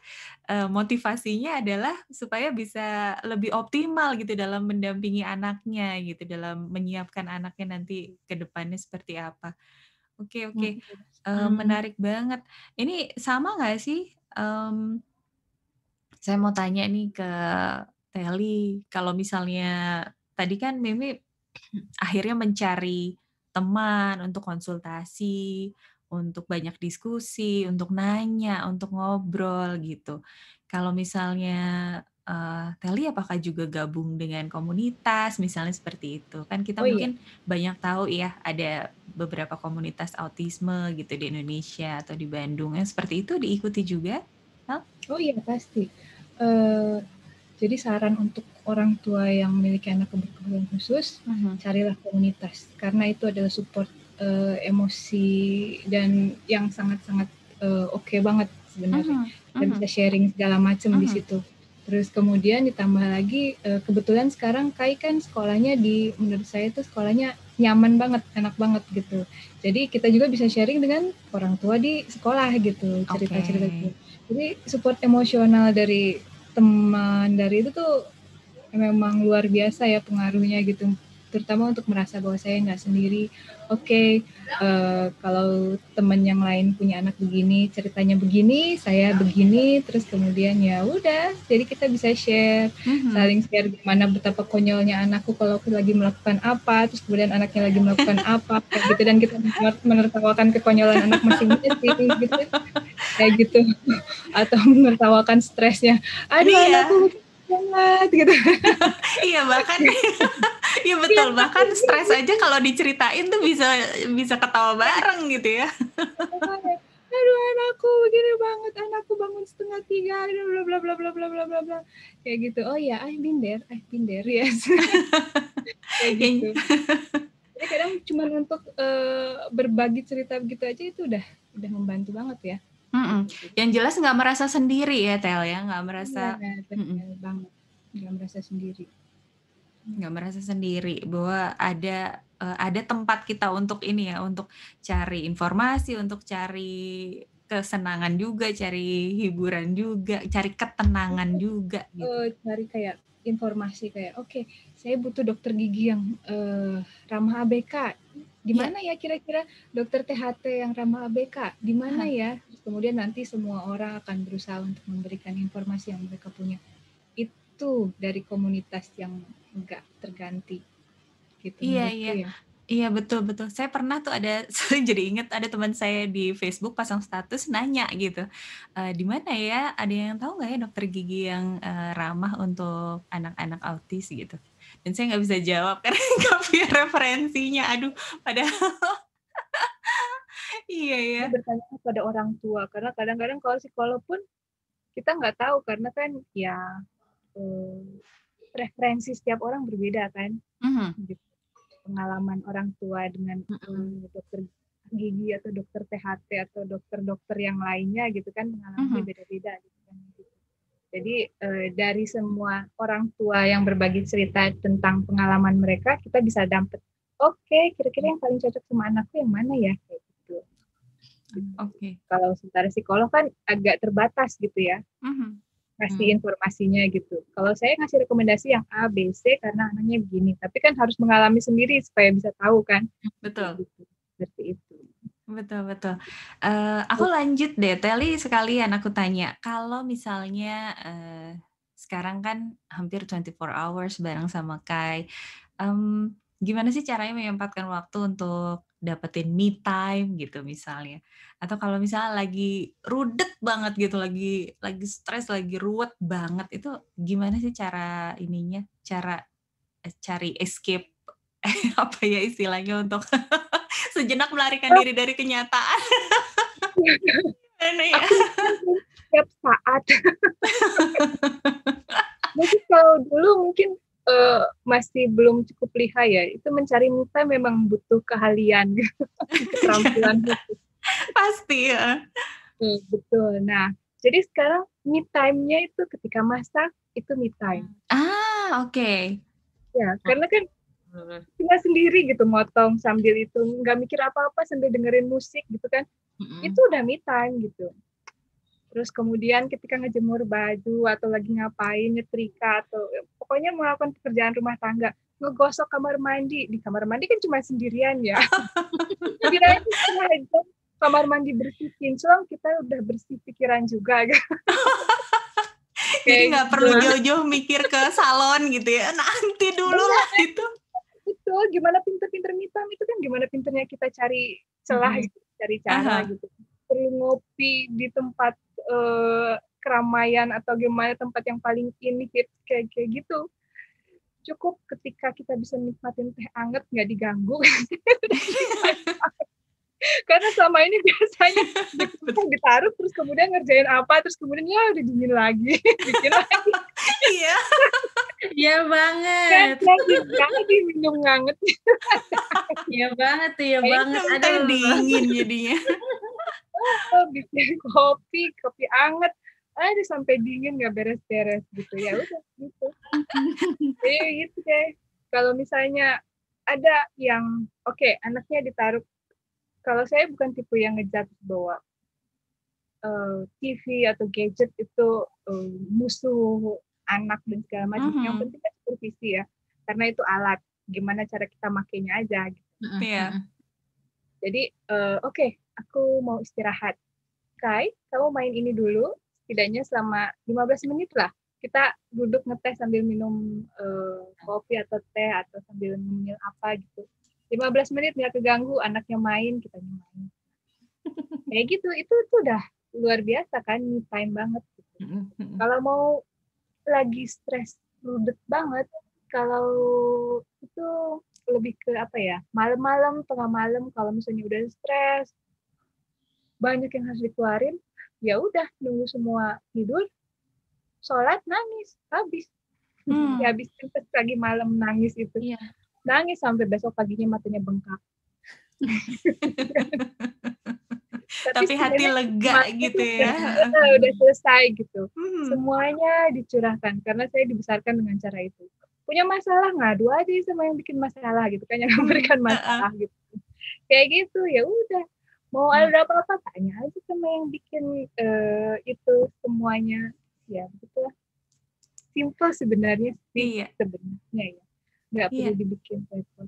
Motivasinya adalah supaya bisa lebih optimal gitu dalam mendampingi anaknya gitu, dalam menyiapkan anaknya nanti ke depannya seperti apa. Oke. Menarik banget. Ini sama nggak sih? Saya mau tanya nih ke Teli, kalau misalnya tadi kan Mimi akhirnya mencari teman untuk konsultasi, untuk banyak diskusi, untuk nanya, untuk ngobrol gitu. Kalau misalnya Teli apakah juga gabung dengan komunitas misalnya seperti itu? Kan kita mungkin banyak tahu ya ada beberapa komunitas autisme gitu di Indonesia atau di Bandung. Yang seperti itu diikuti juga? Oh iya pasti. Jadi saran untuk orang tua yang memiliki anak berkebutuhan khusus, carilah komunitas karena itu adalah support emosi dan yang sangat-sangat oke banget sebenarnya. Kita bisa sharing segala macam di situ. Terus kemudian ditambah lagi kebetulan sekarang Kai kan sekolahnya menurut saya itu sekolahnya nyaman banget, enak banget gitu. Jadi kita juga bisa sharing dengan orang tua di sekolah gitu, cerita-cerita gitu. Jadi support emosional dari teman dari itu tuh memang luar biasa ya pengaruhnya gitu, terutama untuk merasa bahwa saya nggak sendiri. Kalau teman yang lain punya anak begini, ceritanya begini, saya begini, terus kemudian ya udah, jadi kita bisa share, saling share gimana betapa konyolnya anakku kalau aku lagi melakukan apa, terus kemudian anaknya lagi melakukan apa, kayak gitu, dan kita menertawakan kekonyolan anak masing-masing gitu, kayak gitu, atau menertawakan stresnya. Aduh, anakku banget gitu. Iya bahkan, iya betul, bahkan stres aja kalau diceritain tuh bisa ketawa bareng gitu ya. Aduh anakku begini banget, anakku bangun 2:30, bla bla bla bla bla bla bla bla, kayak gitu. Oh ya, I've been there, yes. Kayak gitu. Jadi kadang cuma untuk berbagi cerita begitu aja itu udah membantu banget ya. Yang jelas nggak merasa sendiri ya Tel ya, nggak merasa. Benar banget, nggak merasa sendiri. Nggak merasa sendiri bahwa ada tempat kita untuk ini ya, untuk cari informasi, untuk cari kesenangan juga, cari hiburan juga, cari ketenangan juga gitu. Cari kayak informasi kayak oke, saya butuh dokter gigi yang ramah ABK. Di mana ya kira-kira dokter THT yang ramah ABK? Di mana ya? Kemudian nanti semua orang akan berusaha untuk memberikan informasi yang mereka punya. Itu dari komunitas yang enggak terganti. Gitu. Iya. Ya. Iya betul. Saya pernah tuh saya jadi ingat ada teman saya di Facebook pasang status nanya gitu, di mana ya, ada yang tahu nggak ya dokter gigi yang ramah untuk anak-anak autis gitu. Dan saya nggak bisa jawab karena nggak punya referensinya. Aduh, padahal iya ya. Bertanya kepada orang tua karena kadang-kadang kalau psikolog pun kita nggak tahu karena kan ya preferensi setiap orang berbeda kan. Gitu. Pengalaman orang tua dengan dokter gigi atau dokter THT atau dokter-dokter yang lainnya gitu kan pengalamannya beda-beda gitu kan. Jadi dari semua orang tua yang berbagi cerita tentang pengalaman mereka kita bisa dapat kira-kira yang paling cocok sama anakku yang mana ya kayak gitu. Kalau sementara psikolog kan agak terbatas gitu ya. Kasih informasinya gitu. Kalau saya ngasih rekomendasi yang A, B, C karena anaknya begini. Tapi kan harus mengalami sendiri supaya bisa tahu kan. Betul. Gitu. Seperti itu. Betul. Aku lanjut deh, Teli sekalian aku tanya. Kalau misalnya sekarang kan hampir 24 hours bareng sama Kai. Gimana sih caranya menyempatkan waktu untuk dapetin me time gitu misalnya? Atau kalau misalnya lagi rudet banget gitu, lagi stres, lagi ruwet banget, itu gimana sih cara cari escape apa ya istilahnya untuk sejenak melarikan diri dari kenyataan? Gimana ya? Setiap saat. Mungkin kalau dulu mungkin masih belum cukup lihai ya. Itu mencari me time memang butuh keahlian, keterampilan khusus. Pasti ya. Betul. Nah, jadi sekarang me time-nya itu ketika masak itu me time. Oke. Ya, karena kan kita sendiri gitu motong sambil itu nggak mikir apa-apa sambil dengerin musik gitu kan. Itu udah me time gitu. Terus kemudian ketika ngejemur baju atau lagi ngapain, nyetrika atau pokoknya melakukan pekerjaan rumah tangga, ngegosok kamar mandi. Di kamar mandi kan cuma sendirian ya. Kira-kira kamar mandi bersih kinclong, kita udah bersih pikiran juga. Jadi nggak perlu jauh-jauh mikir ke salon gitu ya, nanti dulu lah itu. Betul, gimana pinter-pinter me time itu kan gimana pinternya kita cari celah, cari cara gitu. Perlu ngopi di tempat keramaian atau gimana tempat yang paling ini kayak gitu. Cukup ketika kita bisa nikmatin teh anget nggak diganggu. Karena selama ini biasanya ditaruh terus kemudian ngerjain apa terus kemudian ya udah dingin lagi, bikin lagi. Iya. Iya banget. Lagi minum hangat. Iya banget tuh, ya banget. Aduh, dingin jadinya. Bikin kopi anget, sampai dingin nggak beres-beres gitu ya udah gitu. Jadi gitu deh. Kalau misalnya ada yang anaknya ditaruh. Kalau saya bukan tipe yang ngejudge bahwa TV atau gadget itu musuh anak dan segala macam. Yang penting kan supervisi ya, karena itu alat. Gimana cara kita makainya aja. Gitu. Jadi aku mau istirahat. Kai, kamu main ini dulu, setidaknya selama 15 menit lah. Kita duduk ngeteh sambil minum kopi atau teh atau sambil ngemil apa gitu. 15 menit nggak keganggu, anaknya main, kitanya main. Kayak gitu, itu udah luar biasa kan, me time banget. Gitu. Kalau mau lagi stres rudet banget, kalau itu lebih ke apa ya, malam-malam, tengah malam kalau misalnya udah stres, banyak yang harus dikeluarin, ya udah nunggu semua tidur, sholat, nangis, habis. Dihabisin terus pagi malam nangis itu. Iya. Nangis sampai besok paginya matanya bengkak. Tapi hati lega gitu ya. Udah selesai gitu. Semuanya dicurahkan karena saya dibesarkan dengan cara itu. Punya masalah ngadu aja sama yang bikin masalah gitu kan, yang memberikan masalah gitu. Kayak gitu, ya udah. Mau ada apa-apa tanya aja sama yang bikin itu semuanya. Ya begitulah. Simple sebenarnya sih, sebenarnya ya. Nggak perlu dibikin repot.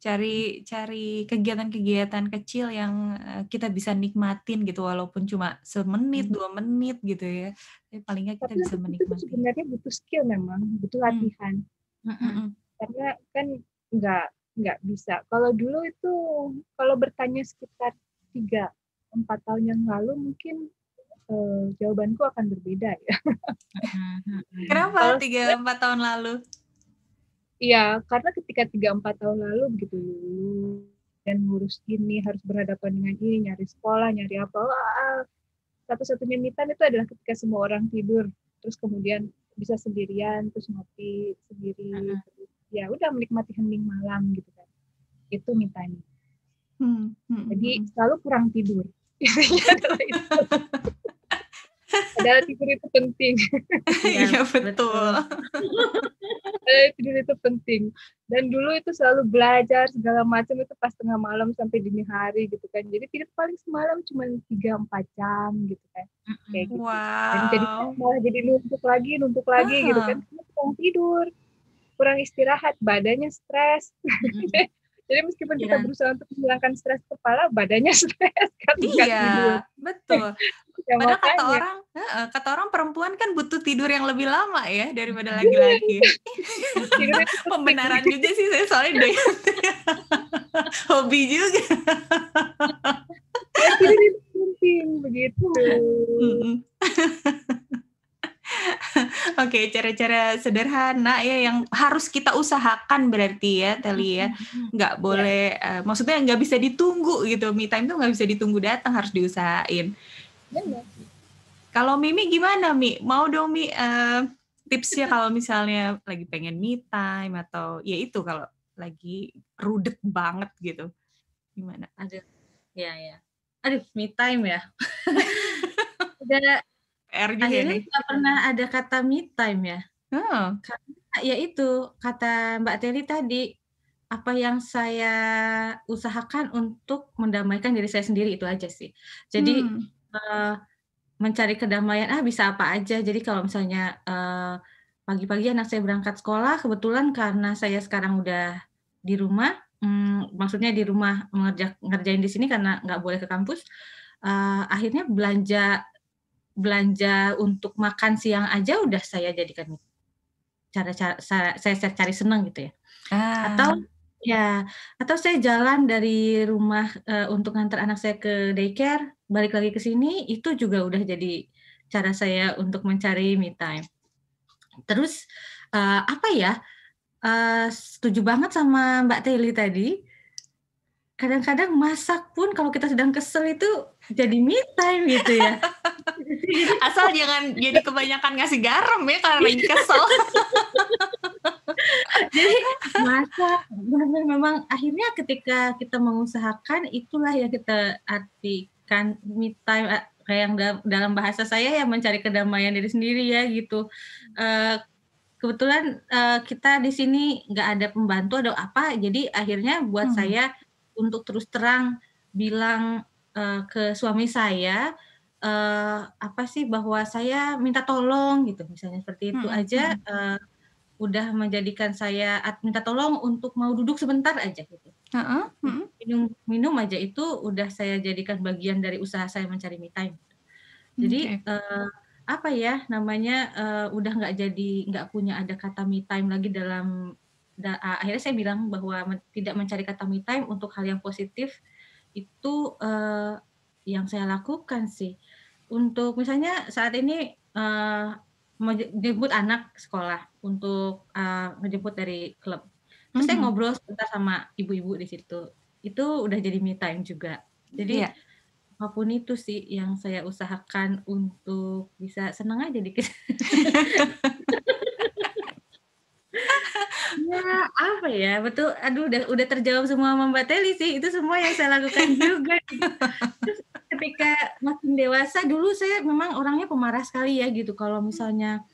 Cari kegiatan-kegiatan kecil yang kita bisa nikmatin gitu, walaupun cuma semenit, 2 menit gitu ya. Tapi paling nggak kita bisa menikmati. Itu sebenarnya butuh skill memang, butuh latihan. Karena kan nggak bisa. Kalau dulu itu, kalau bertanya sekitar 3-4 tahun yang lalu mungkin jawabanku akan berbeda ya. Kenapa 3-4 tahun lalu? Iya, karena ketika 3-4 tahun lalu begitu dan ngurus ini, harus berhadapan dengan ini, nyari sekolah, nyari apa, satu-satunya me time itu adalah ketika semua orang tidur, terus kemudian bisa sendirian, terus ngopi sendiri, terus, ya udah menikmati hening malam gitu kan. Itu me time. Jadi selalu kurang tidur. Padahal tidur itu penting. Iya, betul. Tidur itu penting. Dan dulu itu selalu belajar segala macam itu pas tengah malam sampai dini hari gitu kan. Jadi tidur paling semalam cuma 3-4 jam gitu kan. Kayak gitu. Wow. Dan jadi malah jadi numpuk lagi gitu kan. Karena kurang tidur, kurang istirahat, badannya stres. Jadi meskipun kita berusaha untuk menghilangkan stres kepala, badannya stres kan. Iya, betul. Padahal kata orang perempuan kan butuh tidur yang lebih lama ya daripada laki-laki. Pembenaran juga sih, saya soalnya doyan. Hobi juga. Tidur itu penting begitu. Oke, cara-cara sederhana ya yang harus kita usahakan berarti ya, Teli ya. Nggak boleh, maksudnya nggak bisa ditunggu gitu. Me time tuh nggak bisa ditunggu datang, harus diusahain. Kalau Mimi gimana, Mi? Mau dong, Mi, tipsnya kalau misalnya lagi pengen me time atau ya itu kalau lagi rudet banget gitu. Gimana? Aduh, ya. Aduh, me time ya. Udah akhirnya nggak pernah ada kata me time ya. Karena ya itu, kata Mbak Teli tadi, apa yang saya usahakan untuk mendamaikan diri saya sendiri itu aja sih. Jadi mencari kedamaian, bisa apa aja. Jadi kalau misalnya pagi-pagi anak saya berangkat sekolah, kebetulan karena saya sekarang udah di rumah, maksudnya di rumah ngerjain di sini karena nggak boleh ke kampus, akhirnya belanja untuk makan siang aja udah saya jadikan saya cari senang gitu ya. Atau saya jalan dari rumah untuk ngantar anak saya ke daycare, balik lagi ke sini, itu juga udah jadi cara saya untuk mencari me time. Terus setuju banget sama Mbak Teli tadi. Kadang-kadang masak pun kalau kita sedang kesel itu jadi me time gitu ya. Asal jangan jadi kebanyakan ngasih garam ya karena lagi kesel. Jadi masak, memang akhirnya ketika kita mengusahakan itulah yang kita artikan me time, kayak yang dalam bahasa saya ya mencari kedamaian diri sendiri ya gitu. Kebetulan kita di sini nggak ada pembantu atau apa, jadi akhirnya buat saya untuk terus terang bilang ke suami saya bahwa saya minta tolong gitu, misalnya seperti itu aja. Udah menjadikan saya minta tolong untuk mau duduk sebentar aja gitu. Minum aja itu udah saya jadikan bagian dari usaha saya mencari me time. Jadi udah nggak punya ada kata me time lagi dalam akhirnya saya bilang bahwa tidak mencari kata me time untuk hal yang positif itu yang saya lakukan sih. Untuk misalnya saat ini mau jemput anak sekolah untuk ngejemput dari klub. Terus saya ngobrol sebentar sama ibu-ibu di situ. Itu udah jadi me time juga. Jadi Iya. apapun itu sih yang saya usahakan untuk bisa senang aja dikit. Ya, apa ya, betul, aduh udah terjawab semua sama Mbak Teli sih, itu semua yang saya lakukan juga. Terus ketika makin dewasa, dulu saya memang orangnya pemarah sekali ya gitu, kalau misalnya,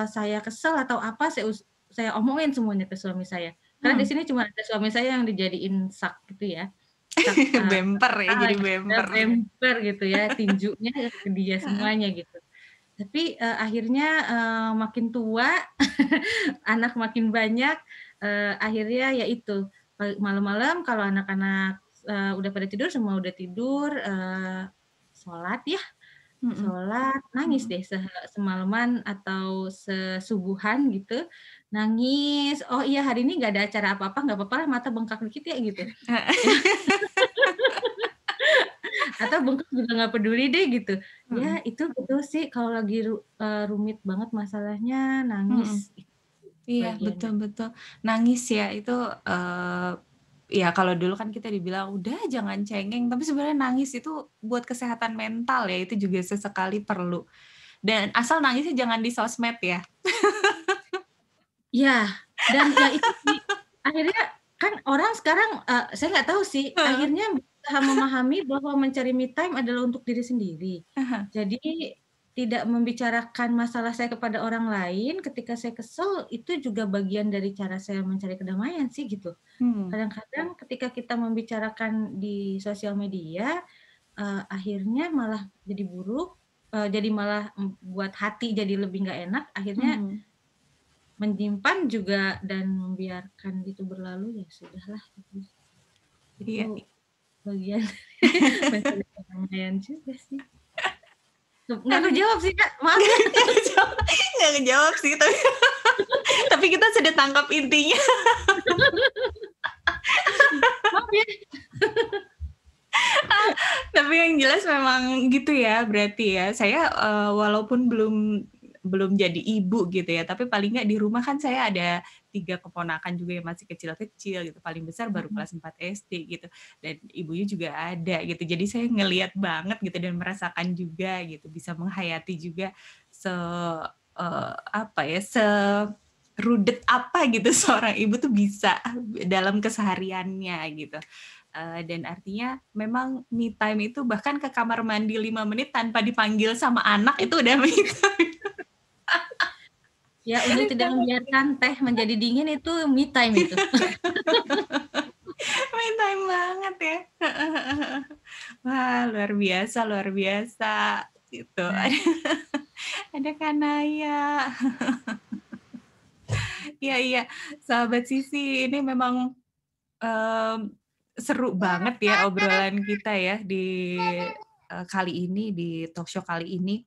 saya kesel atau apa, saya omongin semuanya ke suami saya. Karena di sini cuma ada suami saya yang dijadiin sak gitu ya, sak, Bemper ya, jadi gitu ya, bemper. bemper gitu ya, tinjunya ke dia semuanya gitu. Tapi, akhirnya, makin tua, anak makin banyak, akhirnya ya itu, malam-malam kalau anak-anak, udah pada tidur, semua udah tidur, sholat ya, sholat, nangis deh semalaman atau sesubuhan gitu, nangis, "Oh iya hari ini nggak ada acara apa-apa, nggak apa-apa lah mata bengkak dikit ya," gitu. Atau bengkak juga nggak peduli deh gitu. Ya itu betul sih kalau lagi rumit banget masalahnya, nangis. Iya, Bagian dari betul. Nangis ya itu, ya kalau dulu kan kita dibilang, "Udah jangan cengeng," tapi sebenarnya nangis itu buat kesehatan mental ya, itu juga sesekali perlu. Dan asal nangisnya jangan di sosmed ya. ya, dan ya itu sih, akhirnya kan orang sekarang, saya nggak tahu sih, akhirnya berusaha memahami bahwa mencari me time adalah untuk diri sendiri. Jadi tidak membicarakan masalah saya kepada orang lain ketika saya kesel, itu juga bagian dari cara saya mencari kedamaian sih gitu. Kadang-kadang ketika kita membicarakan di sosial media, akhirnya malah jadi buruk, jadi malah buat hati jadi lebih nggak enak, akhirnya menyimpan juga dan membiarkan itu berlalu, ya sudahlah gitu. Iya. Itu bagian mencari kedamaian juga sih. Nggak kejawab sih, Kak, maaf ya. Nggak kejawab sih, tapi kita sudah tangkap intinya. Maaf ya. Tapi yang jelas memang gitu ya, berarti ya. Saya walaupun belum jadi ibu gitu ya, tapi paling nggak di rumah kan saya ada 3 keponakan juga yang masih kecil-kecil gitu, paling besar baru kelas 4 SD gitu, dan ibunya juga ada gitu. Jadi saya ngelihat banget gitu dan merasakan juga gitu, bisa menghayati juga serudet apa gitu seorang ibu tuh bisa dalam kesehariannya gitu. Dan artinya memang me time itu bahkan ke kamar mandi 5 menit tanpa dipanggil sama anak itu udah me time. Ya, untuk tidak membiarkan teh menjadi dingin itu me time itu. Me time banget ya. Wah, luar biasa gitu. Ada Kanaya. Iya, sahabat Sisi, ini memang seru banget ya obrolan kita ya di kali ini, di talk show kali ini.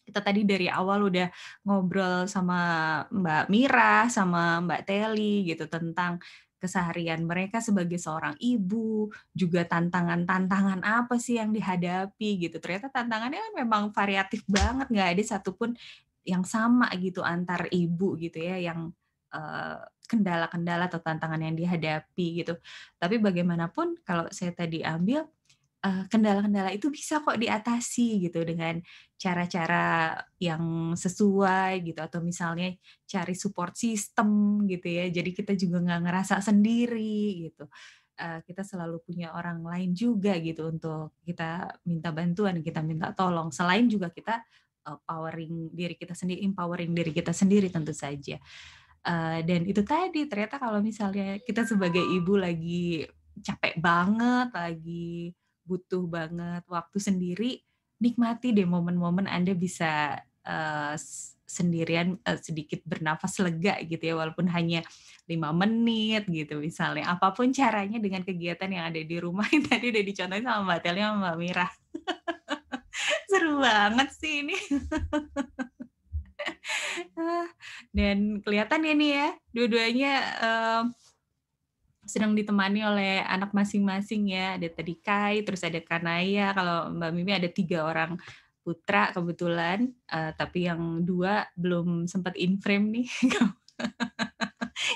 Kita tadi dari awal udah ngobrol sama Mbak Mira, sama Mbak Teli gitu tentang keseharian mereka sebagai seorang ibu, juga tantangan-tantangan apa sih yang dihadapi gitu. Ternyata tantangannya memang variatif banget, nggak ada satupun yang sama gitu antar ibu gitu ya, yang kendala-kendala atau tantangan yang dihadapi gitu. Tapi bagaimanapun kalau saya tadi ambil kendala-kendala itu bisa kok diatasi gitu dengan cara-cara yang sesuai gitu, atau misalnya cari support system gitu ya. Jadi kita juga nggak ngerasa sendiri gitu. Kita selalu punya orang lain juga gitu untuk kita minta bantuan, kita minta tolong. Selain juga kita empowering diri kita sendiri tentu saja. Dan itu tadi ternyata kalau misalnya kita sebagai ibu lagi capek banget, lagi butuh banget waktu sendiri, nikmati deh momen-momen Anda bisa sendirian sedikit bernafas lega gitu ya, walaupun hanya 5 menit gitu misalnya. Apapun caranya dengan kegiatan yang ada di rumah yang tadi udah dicontohin sama Mbak Teli sama Mbak Mira. Seru banget sih ini. Dan kelihatan ya nih ya, dua-duanya sedang ditemani oleh anak masing-masing ya. Ada tadi Kai, terus ada Kanaya, kalau Mbak Mimi ada 3 orang putra kebetulan, tapi yang 2 belum sempat in frame nih.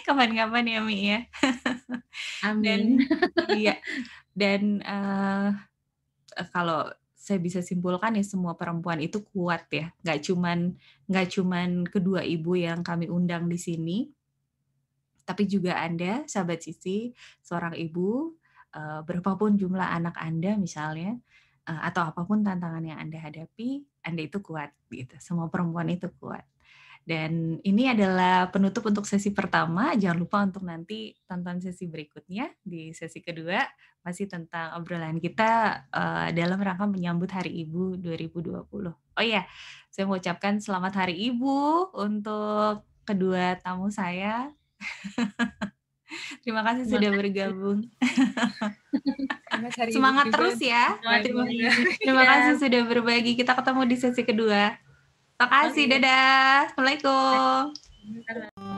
Kapan-kapan ya, Mi ya. Amin. Dan kalau saya bisa simpulkan ya semua perempuan itu kuat ya. Nggak cuman kedua ibu yang kami undang di sini, tapi juga Anda, sahabat Sisi, seorang ibu, berapapun jumlah anak Anda misalnya, atau apapun tantangan yang Anda hadapi, Anda itu kuat gitu. Semua perempuan itu kuat. Dan ini adalah penutup untuk sesi pertama. Jangan lupa untuk nanti tonton sesi berikutnya di sesi kedua, masih tentang obrolan kita dalam rangka menyambut Hari Ibu 2020. Oh iya, saya mau ucapkan selamat Hari Ibu untuk kedua tamu saya. Terima kasih sudah bergabung. Semangat terus ya. Terima kasih sudah berbagi. Kita ketemu di sesi kedua. Terima kasih. Dadah. Assalamualaikum.